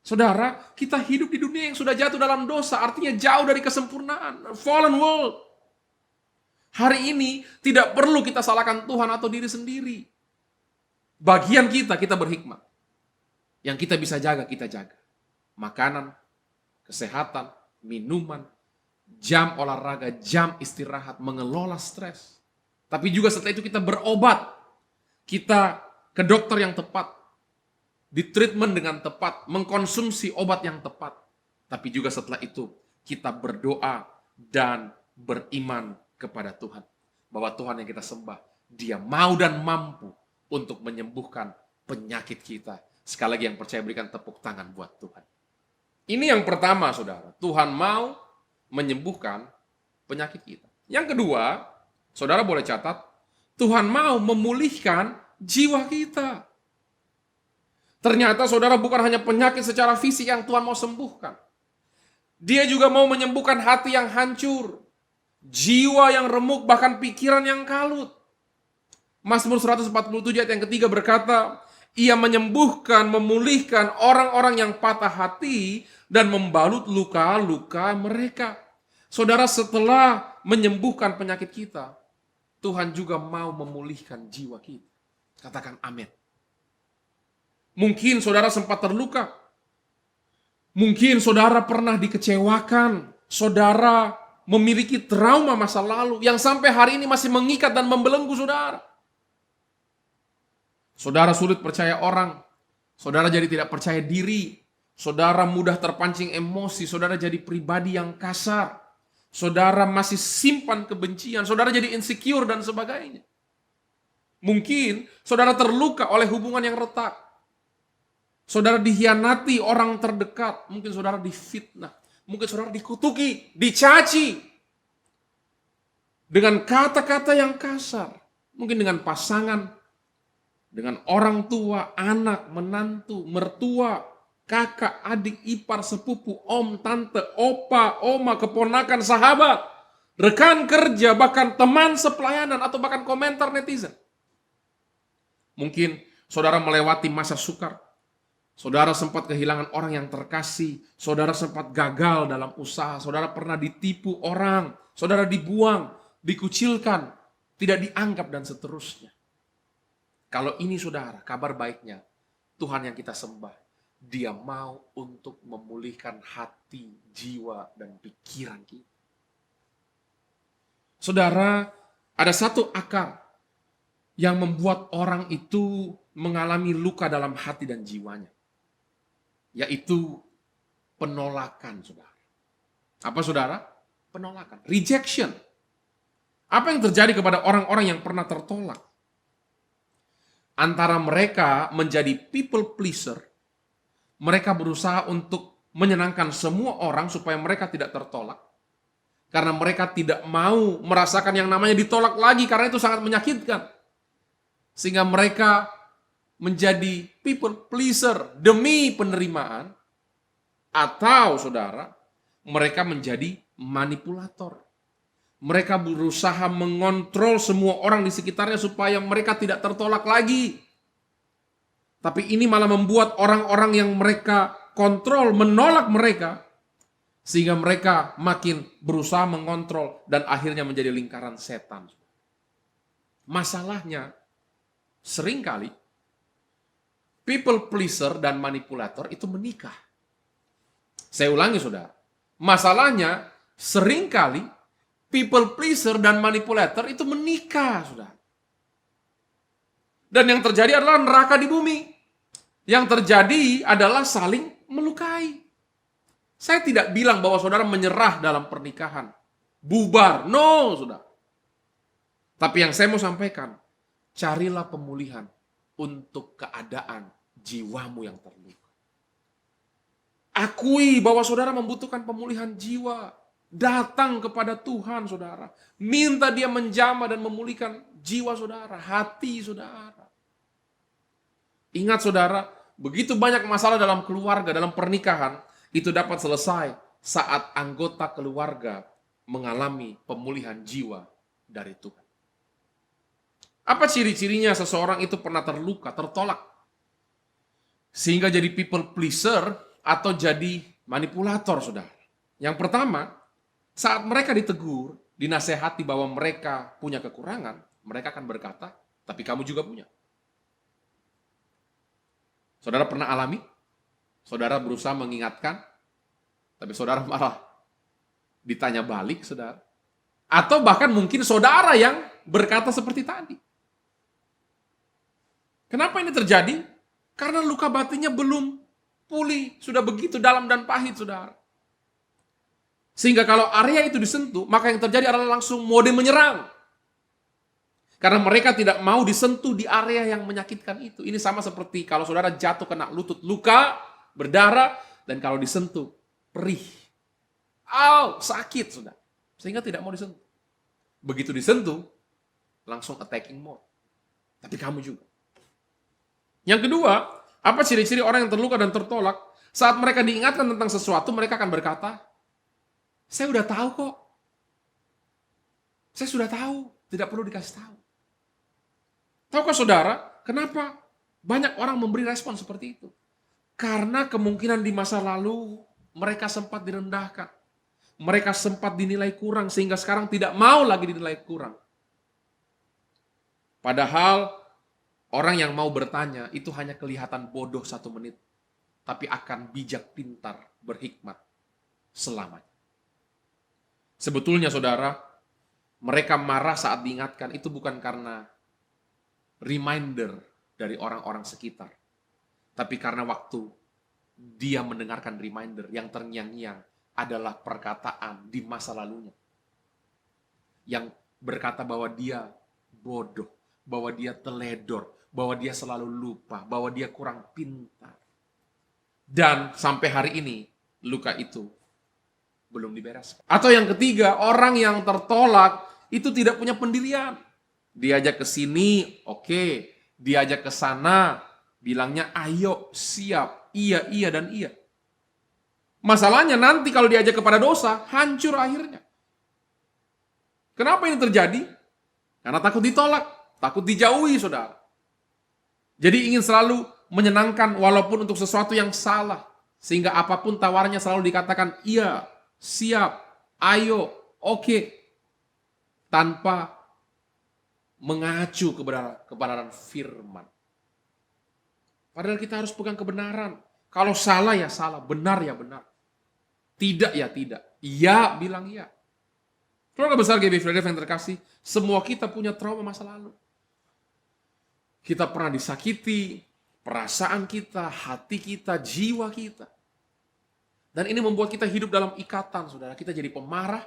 Saudara, kita hidup di dunia yang sudah jatuh dalam dosa, artinya jauh dari kesempurnaan. Fallen world. Hari ini tidak perlu kita salahkan Tuhan atau diri sendiri. Bagian kita berhikmat. Yang kita bisa jaga, kita jaga. Makanan, kesehatan, minuman, jam olahraga, jam istirahat, mengelola stres. Tapi juga setelah itu kita berobat. Kita ke dokter yang tepat. Ditreatment dengan tepat. Mengkonsumsi obat yang tepat. Tapi juga setelah itu kita berdoa dan beriman kepada Tuhan. Bahwa Tuhan yang kita sembah, Dia mau dan mampu untuk menyembuhkan penyakit kita. Sekali lagi yang percaya berikan tepuk tangan buat Tuhan. Ini yang pertama, saudara. Tuhan mau menyembuhkan penyakit kita. Yang kedua, saudara boleh catat, Tuhan mau memulihkan jiwa kita. Ternyata saudara bukan hanya penyakit secara fisik yang Tuhan mau sembuhkan. Dia juga mau menyembuhkan hati yang hancur, jiwa yang remuk, bahkan pikiran yang kalut. Mazmur 147 ayat yang ketiga berkata, Ia menyembuhkan, memulihkan orang-orang yang patah hati dan membalut luka-luka mereka. Saudara, setelah menyembuhkan penyakit kita, Tuhan juga mau memulihkan jiwa kita. Katakan amin. Mungkin saudara sempat terluka. Mungkin saudara pernah dikecewakan. Saudara memiliki trauma masa lalu yang sampai hari ini masih mengikat dan membelenggu saudara. Saudara sulit percaya orang. Saudara jadi tidak percaya diri. Saudara mudah terpancing emosi. Saudara jadi pribadi yang kasar. Saudara masih simpan kebencian. Saudara jadi insecure dan sebagainya. Mungkin saudara terluka oleh hubungan yang retak. Saudara dikhianati orang terdekat. Mungkin saudara difitnah. Mungkin saudara dikutuki, dicaci. Dengan kata-kata yang kasar. Mungkin dengan pasangan. Dengan orang tua, anak, menantu, mertua, kakak, adik, ipar, sepupu, om, tante, opa, oma, keponakan, sahabat, rekan kerja, bahkan teman sepelayanan, atau bahkan komentar netizen. Mungkin saudara melewati masa sukar. Saudara sempat kehilangan orang yang terkasih. Saudara sempat gagal dalam usaha. Saudara pernah ditipu orang. Saudara dibuang, dikucilkan, tidak dianggap dan seterusnya. Kalau ini saudara, kabar baiknya, Tuhan yang kita sembah, Dia mau untuk memulihkan hati, jiwa, dan pikiran kita. Saudara, ada satu akar yang membuat orang itu mengalami luka dalam hati dan jiwanya. Yaitu penolakan, saudara. Apa saudara? Penolakan. Rejection. Apa yang terjadi kepada orang-orang yang pernah tertolak? Antara mereka menjadi people pleaser. Mereka berusaha untuk menyenangkan semua orang supaya mereka tidak tertolak. Karena mereka tidak mau merasakan yang namanya ditolak lagi karena itu sangat menyakitkan. Sehingga mereka menjadi people pleaser demi penerimaan. Atau saudara, mereka menjadi manipulator. Mereka berusaha mengontrol semua orang di sekitarnya supaya mereka tidak tertolak lagi. Tapi ini malah membuat orang-orang yang mereka kontrol menolak mereka. Sehingga mereka makin berusaha mengontrol dan akhirnya menjadi lingkaran setan. Masalahnya, seringkali people pleaser dan manipulator itu menikah. Saya ulangi saudara. Masalahnya, seringkali people pleaser dan manipulator itu menikah, saudara. Dan yang terjadi adalah neraka di bumi. Yang terjadi adalah saling melukai. Saya tidak bilang bahwa saudara menyerah dalam pernikahan. Bubar. No, saudara. Tapi yang saya mau sampaikan, carilah pemulihan untuk keadaan jiwamu yang terluka. Akui bahwa saudara membutuhkan pemulihan jiwa. Datang kepada Tuhan, saudara. Minta Dia menjamah dan memulihkan jiwa saudara, hati saudara. Ingat saudara, begitu banyak masalah dalam keluarga, dalam pernikahan, itu dapat selesai saat anggota keluarga mengalami pemulihan jiwa dari Tuhan. Apa ciri-cirinya seseorang itu pernah terluka, tertolak? Sehingga jadi people pleaser atau jadi manipulator, saudara. Yang pertama, saat mereka ditegur, dinasehati bahwa mereka punya kekurangan, mereka akan berkata, tapi kamu juga punya. Saudara pernah alami? Saudara berusaha mengingatkan, tapi saudara malah ditanya balik, saudara. Atau bahkan mungkin saudara yang berkata seperti tadi. Kenapa ini terjadi? Karena luka batinnya belum pulih, sudah begitu dalam dan pahit, saudara. Sehingga kalau area itu disentuh, maka yang terjadi adalah langsung mode menyerang. Karena mereka tidak mau disentuh di area yang menyakitkan itu. Ini sama seperti kalau saudara jatuh kena lutut, luka, berdarah, dan kalau disentuh, perih. Sakit sudah. Sehingga tidak mau disentuh. Begitu disentuh, langsung attacking mode. Tapi kamu juga. Yang kedua, apa ciri-ciri orang yang terluka dan tertolak? Saat mereka diingatkan tentang sesuatu, mereka akan berkata, saya udah tahu kok. Saya sudah tahu, tidak perlu dikasih tahu. Tahukah saudara, kenapa banyak orang memberi respon seperti itu? Karena kemungkinan di masa lalu mereka sempat direndahkan. Mereka sempat dinilai kurang sehingga sekarang tidak mau lagi dinilai kurang. Padahal orang yang mau bertanya itu hanya kelihatan bodoh 1 menit. Tapi akan bijak, pintar, berhikmat selamanya. Sebetulnya saudara, mereka marah saat diingatkan itu bukan karena reminder dari orang-orang sekitar. Tapi karena waktu dia mendengarkan reminder yang terngiang-ngiang adalah perkataan di masa lalunya. Yang berkata bahwa dia bodoh, bahwa dia teledor, bahwa dia selalu lupa, bahwa dia kurang pintar. Dan sampai hari ini luka itu belum dibereskan. Atau yang ketiga, orang yang tertolak itu tidak punya pendirian. Diajak ke sini, oke. Diajak ke sana, bilangnya ayo, siap, iya, dan iya. Masalahnya nanti kalau diajak kepada dosa, hancur akhirnya. Kenapa ini terjadi? Karena takut ditolak, takut dijauhi, saudara. Jadi ingin selalu menyenangkan walaupun untuk sesuatu yang salah. Sehingga apapun tawarnya selalu dikatakan iya, siap, ayo, oke. Tanpa mengacu kebenaran firman. Padahal kita harus pegang kebenaran. Kalau salah ya salah, benar ya benar. Tidak ya tidak. Iya bilang iya. Keluarga besar GB Philadelphia yang terkasih, semua kita punya trauma masa lalu. Kita pernah disakiti, perasaan kita, hati kita, jiwa kita. Dan ini membuat kita hidup dalam ikatan, saudara. Kita jadi pemarah,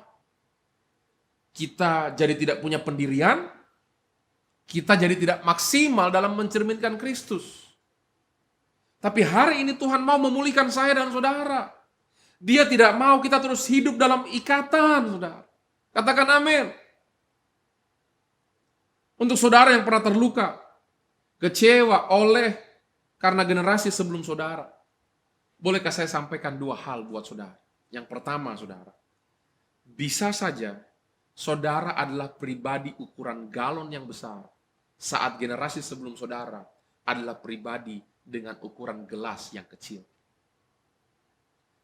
kita jadi tidak punya pendirian, kita jadi tidak maksimal dalam mencerminkan Kristus. Tapi hari ini Tuhan mau memulihkan saya dan saudara. Dia tidak mau kita terus hidup dalam ikatan, saudara. Katakan amin. Untuk saudara yang pernah terluka, kecewa oleh karena generasi sebelum saudara. Bolehkah saya sampaikan 2 hal buat saudara? Yang pertama, saudara. Bisa saja saudara adalah pribadi ukuran galon yang besar. Saat generasi sebelum saudara adalah pribadi dengan ukuran gelas yang kecil.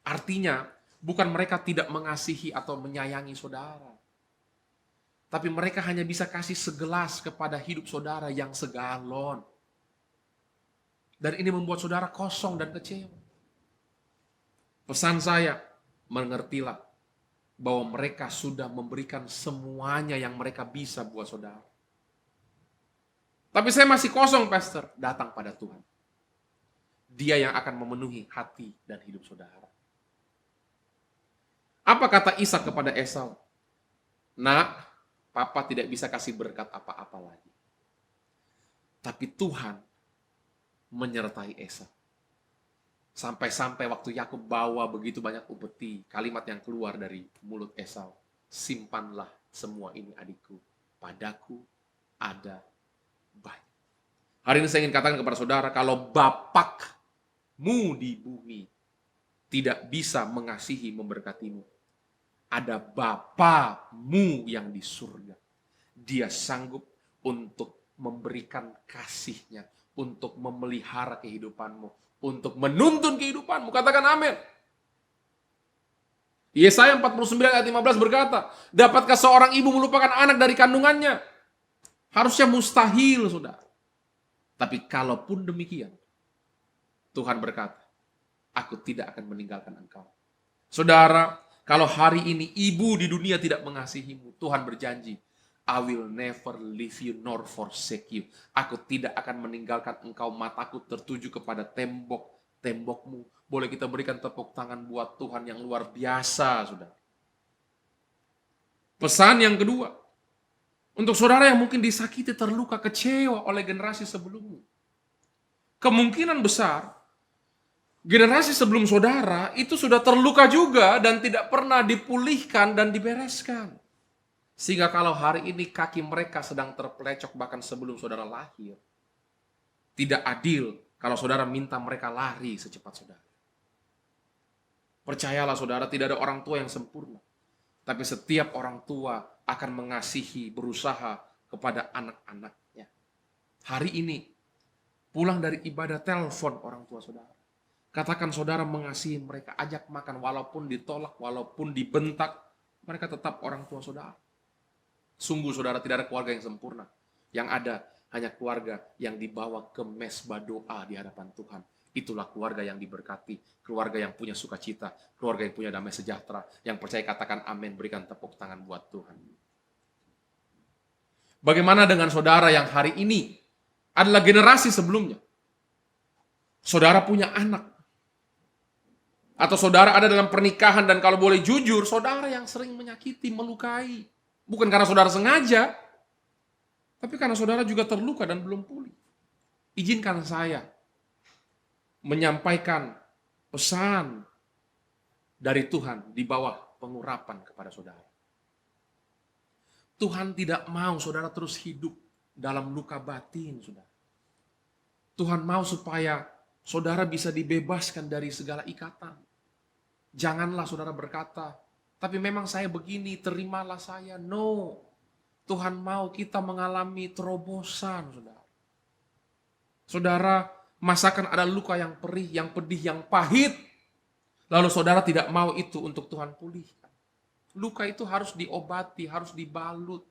Artinya, bukan mereka tidak mengasihi atau menyayangi saudara. Tapi mereka hanya bisa kasih segelas kepada hidup saudara yang segalon. Dan ini membuat saudara kosong dan kecewa. Pesan saya, mengertilah bahwa mereka sudah memberikan semuanya yang mereka bisa buat saudara. Tapi saya masih kosong, Pastor. Datang pada Tuhan. Dia yang akan memenuhi hati dan hidup saudara. Apa kata Ishak kepada Esau? Nak, Papa tidak bisa kasih berkat apa-apa lagi. Tapi Tuhan menyertai Esau. Sampai-sampai waktu Yakub bawa begitu banyak upeti, kalimat yang keluar dari mulut Esau. Simpanlah semua ini adikku. Padaku ada banyak. Hari ini saya ingin katakan kepada saudara, kalau Bapakmu di bumi tidak bisa mengasihi memberkatimu, ada Bapamu yang di surga. Dia sanggup untuk memberikan kasih-Nya, untuk memelihara kehidupanmu, untuk menuntun kehidupanmu. Katakan amin. Yesaya 49 ayat 15 berkata, dapatkah seorang ibu melupakan anak dari kandungannya? Harusnya mustahil, saudara. Tapi kalaupun demikian, Tuhan berkata, aku tidak akan meninggalkan engkau. Saudara, kalau hari ini ibu di dunia tidak mengasihimu, Tuhan berjanji, I will never leave you nor forsake you. Aku tidak akan meninggalkan engkau. Mataku tertuju kepada tembokmu. Boleh kita berikan tepuk tangan buat Tuhan yang luar biasa, saudara. Pesan yang kedua, untuk saudara yang mungkin disakiti, terluka, kecewa oleh generasi sebelumnya. Kemungkinan besar, generasi sebelum saudara itu sudah terluka juga dan tidak pernah dipulihkan dan dibereskan. Sehingga kalau hari ini kaki mereka sedang terpelecok bahkan sebelum saudara lahir, tidak adil kalau saudara minta mereka lari secepat saudara. Percayalah saudara, tidak ada orang tua yang sempurna. Tapi setiap orang tua akan mengasihi, berusaha kepada anak-anaknya. Hari ini, pulang dari ibadah, telepon orang tua saudara. Katakan saudara mengasihi mereka, ajak makan walaupun ditolak, walaupun dibentak. Mereka tetap orang tua saudara. Sungguh saudara, tidak ada keluarga yang sempurna. Yang ada hanya keluarga yang dibawa ke mesbah doa di hadapan Tuhan. Itulah keluarga yang diberkati, keluarga yang punya sukacita, keluarga yang punya damai sejahtera. Yang percaya katakan amin, berikan tepuk tangan buat Tuhan. Bagaimana dengan saudara yang hari ini adalah generasi sebelumnya? Saudara punya anak. Atau saudara ada dalam pernikahan dan kalau boleh jujur, saudara yang sering menyakiti, melukai. Bukan karena saudara sengaja, tapi karena saudara juga terluka dan belum pulih. Izinkan saya menyampaikan pesan dari Tuhan di bawah pengurapan kepada saudara. Tuhan tidak mau saudara terus hidup dalam luka batin, saudara. Tuhan mau supaya saudara bisa dibebaskan dari segala ikatan. Janganlah saudara berkata, tapi memang saya begini, terimalah saya. No. Tuhan mau kita mengalami terobosan, saudara. Saudara, masakan ada luka yang perih, yang pedih, yang pahit. Lalu saudara tidak mau itu untuk Tuhan pulihkan. Luka itu harus diobati, harus dibalut,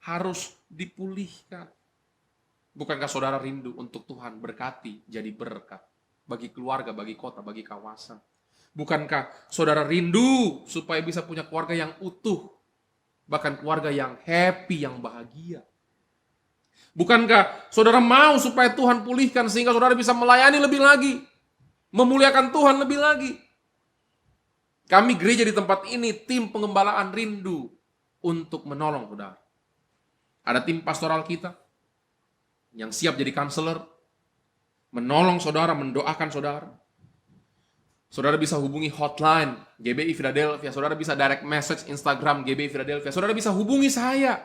harus dipulihkan. Bukankah saudara rindu untuk Tuhan berkati jadi berkat bagi keluarga, bagi kota, bagi kawasan? Bukankah saudara rindu supaya bisa punya keluarga yang utuh, bahkan keluarga yang happy, yang bahagia? Bukankah saudara mau supaya Tuhan pulihkan sehingga saudara bisa melayani lebih lagi, memuliakan Tuhan lebih lagi? Kami gereja di tempat ini, tim pengembalaan rindu untuk menolong saudara. Ada tim pastoral kita yang siap jadi konselor, menolong saudara, mendoakan saudara. Saudara bisa hubungi hotline GBI Philadelphia, saudara bisa direct message Instagram GBI Philadelphia, saudara bisa hubungi saya,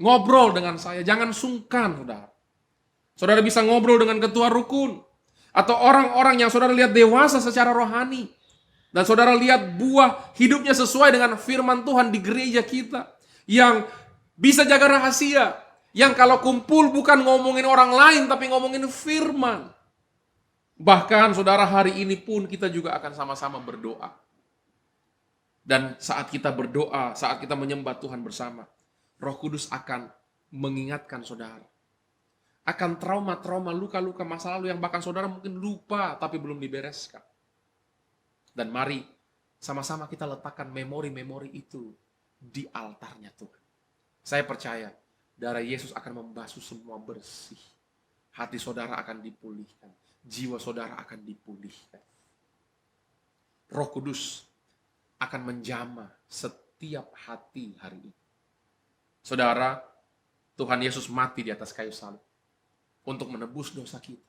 ngobrol dengan saya, jangan sungkan saudara. Saudara bisa ngobrol dengan ketua rukun, atau orang-orang yang saudara lihat dewasa secara rohani, dan saudara lihat buah hidupnya sesuai dengan firman Tuhan di gereja kita, yang bisa jaga rahasia, yang kalau kumpul bukan ngomongin orang lain, tapi ngomongin firman. Bahkan saudara, hari ini pun kita juga akan sama-sama berdoa. Dan saat kita berdoa, saat kita menyembah Tuhan bersama, Roh Kudus akan mengingatkan saudara akan trauma-trauma, luka-luka masa lalu yang bahkan saudara mungkin lupa tapi belum dibereskan. Dan mari sama-sama kita letakkan memori-memori itu di altarnya Tuhan. Saya percaya darah Yesus akan membasuh semua bersih. Hati saudara akan dipulihkan. Jiwa saudara akan dipulihkan. Roh Kudus akan menjamah setiap hati hari ini. Saudara, Tuhan Yesus mati di atas kayu salib untuk menebus dosa kita,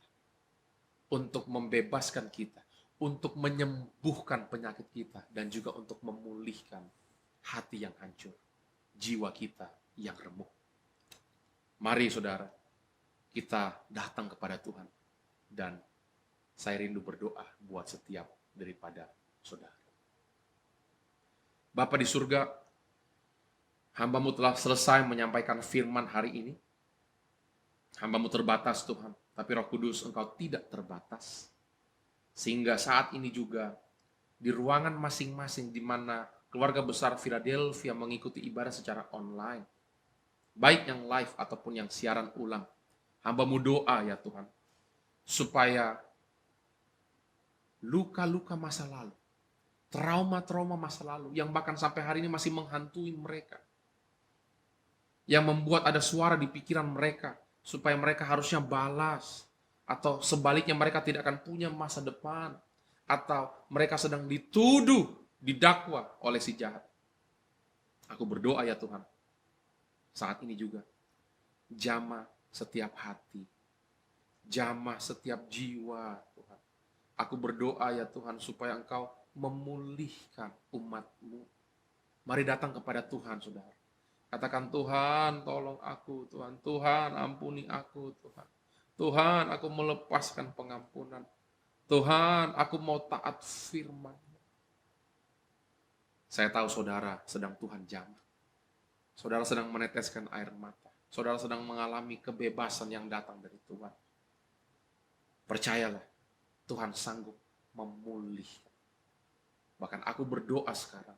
untuk membebaskan kita, untuk menyembuhkan penyakit kita, dan juga untuk memulihkan hati yang hancur, jiwa kita yang remuk. Mari saudara, kita datang kepada Tuhan, dan saya rindu berdoa buat setiap daripada saudara. Bapa di surga, hamba-Mu telah selesai menyampaikan firman hari ini. Hamba-Mu terbatas Tuhan, tapi Roh Kudus Engkau tidak terbatas. Sehingga saat ini juga di ruangan masing-masing di mana keluarga besar Philadelphia mengikuti ibadah secara online, baik yang live ataupun yang siaran ulang, hamba-Mu doa ya Tuhan, supaya luka-luka masa lalu, trauma-trauma masa lalu yang bahkan sampai hari ini masih menghantui mereka, yang membuat ada suara di pikiran mereka supaya mereka harusnya balas, atau sebaliknya mereka tidak akan punya masa depan, atau mereka sedang dituduh, didakwa oleh si jahat. Aku berdoa ya Tuhan, saat ini juga, jamah setiap hati, jamah setiap jiwa Tuhan. Aku berdoa ya Tuhan supaya Engkau memulihkan umat-Mu. Mari datang kepada Tuhan, saudara. Katakan, Tuhan tolong aku, Tuhan. Tuhan ampuni aku, Tuhan. Tuhan aku melepaskan pengampunan. Tuhan aku mau taat firman. Saya tahu saudara sedang Tuhan jamah. Saudara sedang meneteskan air mata. Saudara sedang mengalami kebebasan yang datang dari Tuhan. Percayalah, Tuhan sanggup memulihkan. Bahkan aku berdoa sekarang,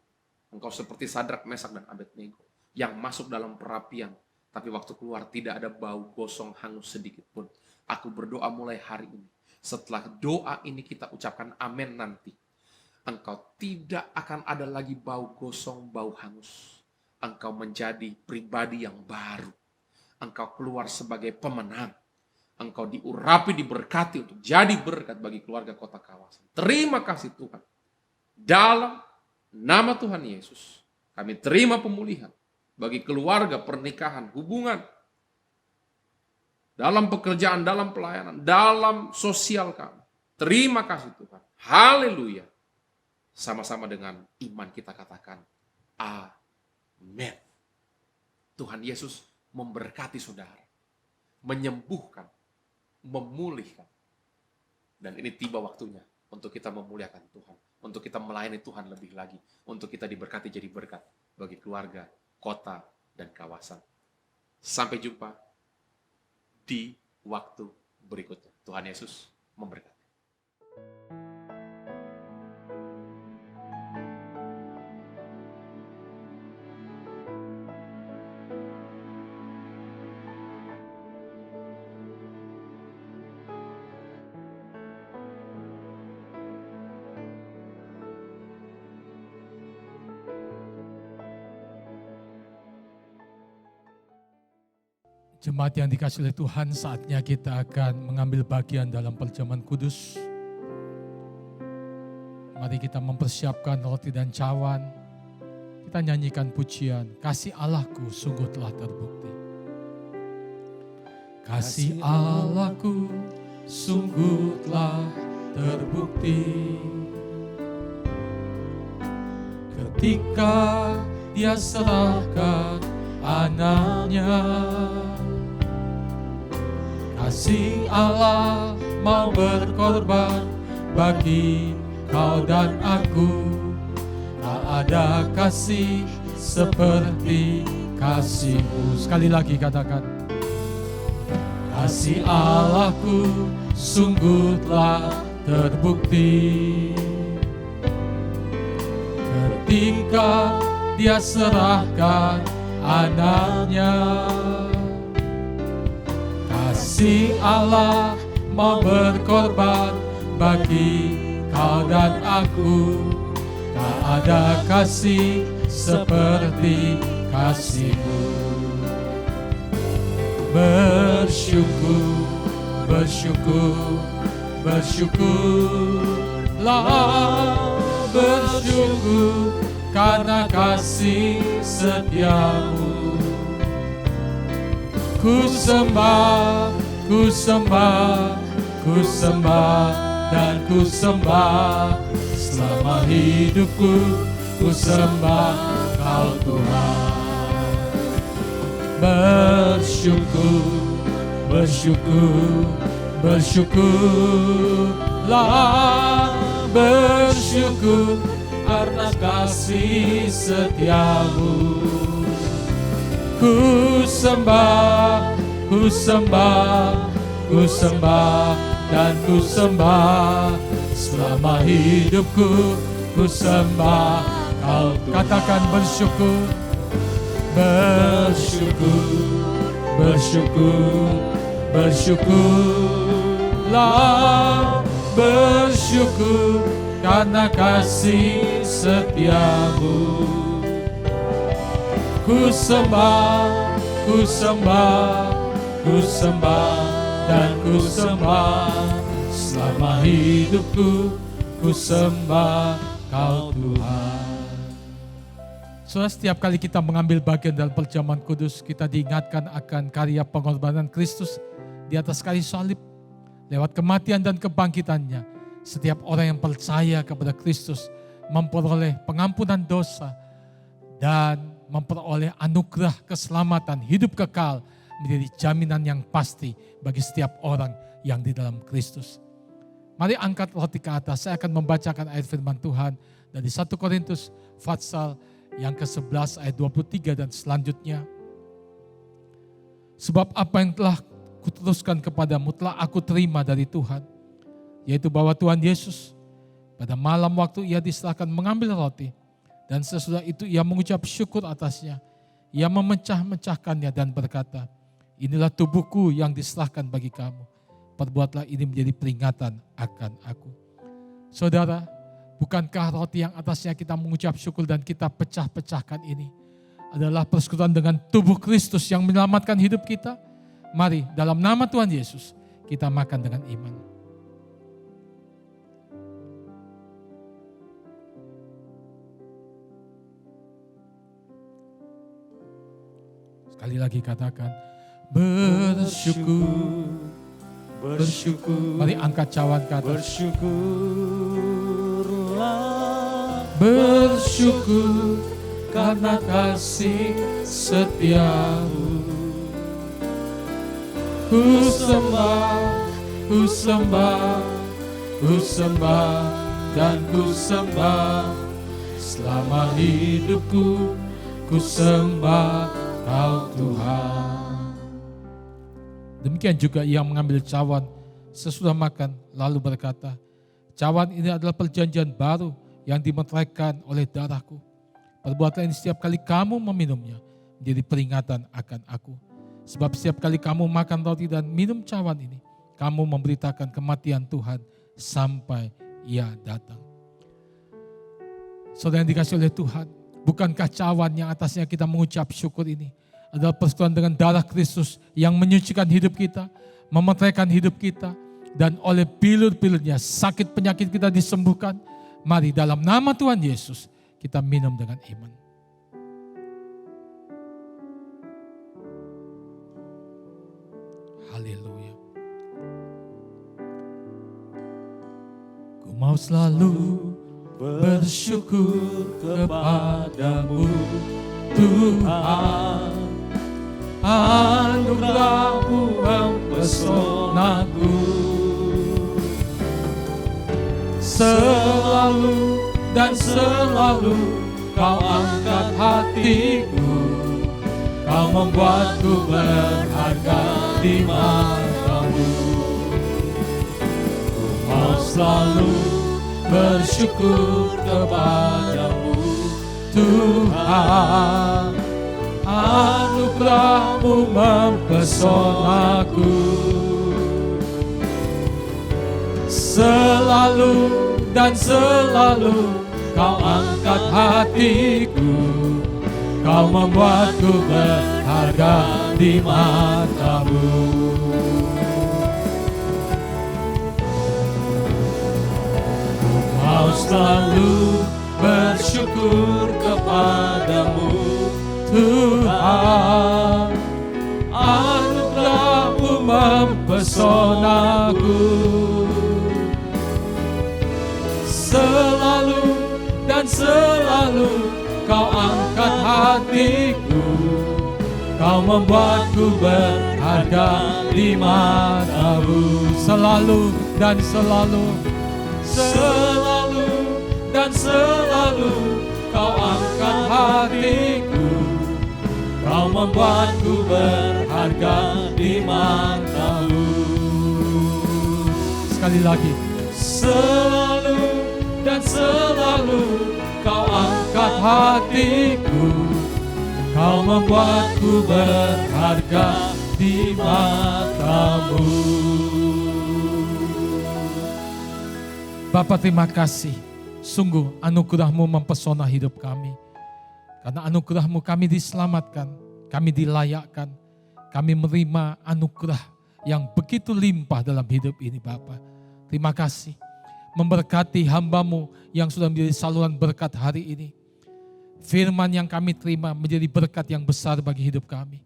engkau seperti Sadrak, Mesak, dan Abednego yang masuk dalam perapian, tapi waktu keluar tidak ada bau gosong hangus sedikit pun. Aku berdoa mulai hari ini, setelah doa ini kita ucapkan amin nanti, engkau tidak akan ada lagi bau gosong, bau hangus. Engkau menjadi pribadi yang baru. Engkau keluar sebagai pemenang. Engkau diurapi, diberkati untuk jadi berkat bagi keluarga Kota Kawasan. Terima kasih Tuhan. Dalam nama Tuhan Yesus, kami terima pemulihan bagi keluarga, pernikahan, hubungan, dalam pekerjaan, dalam pelayanan, dalam sosial kami. Terima kasih Tuhan. Haleluya. Sama-sama dengan iman kita katakan, amin. Tuhan Yesus memberkati saudara, menyembuhkan, memulihkan. Dan ini tiba waktunya untuk kita memuliakan Tuhan, untuk kita melayani Tuhan lebih lagi, untuk kita diberkati jadi berkat bagi keluarga, kota, dan kawasan. Sampai jumpa di waktu berikutnya. Tuhan Yesus memberkati. Jemaat yang dikasih oleh Tuhan, saatnya kita akan mengambil bagian dalam perjamuan kudus. Mari kita mempersiapkan roti dan cawan. Kita nyanyikan pujian, kasih Allahku sungguh telah terbukti. Kasih Allahku sungguh telah terbukti. Ketika Dia serahkan anaknya. Kasih Allah mau berkorban bagi kau dan aku. Tak ada kasih seperti kasih-Mu. Sekali lagi katakan. Kasih Allahku sungguh telah terbukti. Ketika Dia serahkan anaknya. Kasih Allah mau berkorban bagi kau dan aku. Tak ada kasih seperti kasih-Mu. Bersyukur, bersyukur, bersyukurlah, bersyukur karena kasih setia-Mu. Ku sembah, ku sembah, ku sembah, dan ku sembah. Selama hidupku, ku sembah Kau Tuhan. Bersyukur, bersyukur, bersyukurlah, bersyukur karena kasih setia-Mu. Ku sembah, ku sembah, ku sembah, dan ku sembah. Selama hidupku, ku sembah Kau. Katakan bersyukur, bersyukur, bersyukur, bersyukurlah, bersyukur karena kasih setia-Mu. Ku sembah, ku sembah, ku sembah, dan ku sembah. Selama hidupku, ku sembah Kau Tuhan. Saudara, setiap kali kita mengambil bagian dalam perjamuan kudus, kita diingatkan akan karya pengorbanan Kristus di atas kayu salib. Lewat kematian dan kebangkitannya, setiap orang yang percaya kepada Kristus memperoleh pengampunan dosa dan memperoleh anugerah keselamatan hidup kekal menjadi jaminan yang pasti bagi setiap orang yang di dalam Kristus. Mari angkat roti ke atas, saya akan membacakan ayat firman Tuhan dari 1 Korintus pasal yang ke-11 ayat 23 dan selanjutnya. Sebab apa yang telah kuteruskan kepadamu telah aku terima dari Tuhan, yaitu bahwa Tuhan Yesus pada malam waktu ia diserahkan mengambil roti, dan sesudah itu ia mengucap syukur atasnya. Ia memecah-mecahkannya dan berkata, inilah tubuhku yang diserahkan bagi kamu. Perbuatlah ini menjadi peringatan akan aku. Saudara, bukankah roti yang atasnya kita mengucap syukur dan kita pecah-pecahkan ini adalah persekutuan dengan tubuh Kristus yang menyelamatkan hidup kita? Mari dalam nama Tuhan Yesus kita makan dengan iman. Sekali lagi katakan, bersyukur. Bersyukur. Mari angkat cawan ke atas. Bersyukurlah. Bersyukur karena kasih setiamu. Ku sembah, ku sembah, ku sembah dan ku sembah. Selama hidupku ku sembah Kau Tuhan. Demikian juga ia mengambil cawan sesudah makan lalu berkata, cawan ini adalah perjanjian baru yang dimeteraikan oleh darahku. Perbuatlah ini setiap kali kamu meminumnya menjadi peringatan akan aku. Sebab setiap kali kamu makan roti dan minum cawan ini, kamu memberitakan kematian Tuhan sampai ia datang. Saudara yang dikasihi oleh Tuhan, bukankah cawan yang atasnya kita mengucap syukur ini adalah persekutuan dengan darah Kristus yang menyucikan hidup kita, memeteraikan hidup kita, dan oleh bilur-bilurnya sakit penyakit kita disembuhkan. Mari dalam nama Tuhan Yesus kita minum dengan iman. Haleluya. Ku mau selalu bersyukur kepadamu Tuhan, anugerah-Mu mempesonaku. Selalu dan selalu Kau angkat hatiku, Kau membuatku berharga di mata-Mu. Ku mau selalu bersyukur kepadamu Tuhan, anugerah-Mu mempesonaku. Selalu dan selalu Kau angkat hatiku, Kau membuatku berharga di mata-Mu. Ku mau selalu bersyukur kepadamu Tuhan, anugerah-Mu mempesonaku. Selalu dan selalu Kau angkat hatiku, Kau membuatku berharga di mata-Mu. Selalu dan selalu, selalu dan selalu Kau angkat hatiku, Kau membuatku berharga di mata-Mu. Sekali lagi, selalu dan selalu Kau angkat hatiku, Kau membuatku berharga di mata-Mu. Bapa, terima kasih. Sungguh anugerah-Mu mempesona hidup kami. Karena anugerah-Mu kami diselamatkan, kami dilayakkan, kami menerima anugerah yang begitu limpah dalam hidup ini Bapa. Terima kasih. Memberkati hamba-Mu yang sudah menjadi saluran berkat hari ini. firman yang kami terima menjadi berkat yang besar bagi hidup kami.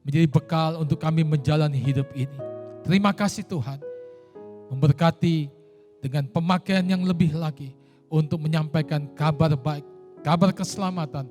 Menjadi bekal untuk kami menjalani hidup ini. Terima kasih Tuhan. Memberkati dengan pemakaian yang lebih lagi untuk menyampaikan kabar baik, kabar keselamatan,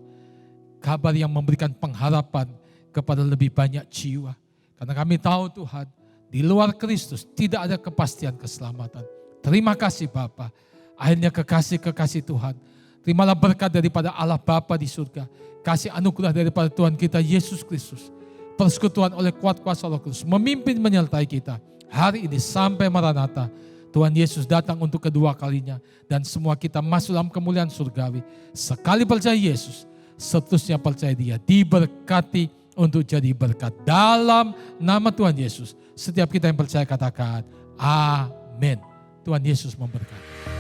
kabar yang memberikan pengharapan kepada lebih banyak jiwa. Karena kami tahu Tuhan, di luar Kristus tidak ada kepastian keselamatan. Terima kasih Bapa. Akhirnya kekasih-kekasih Tuhan, terimalah berkat daripada Allah Bapa di surga. Kasih anugerah daripada Tuhan kita Yesus Kristus. Persekutuan oleh kuat kuasa Roh Kudus memimpin menyertai kita hari ini sampai Maranatha. Tuhan Yesus datang untuk kedua kalinya dan semua kita masuk dalam kemuliaan surgawi. Sekali percaya Yesus, seterusnya percaya Dia, diberkati untuk jadi berkat. Dalam nama Tuhan Yesus, setiap kita yang percaya katakan amin. Tuhan Yesus memberkati.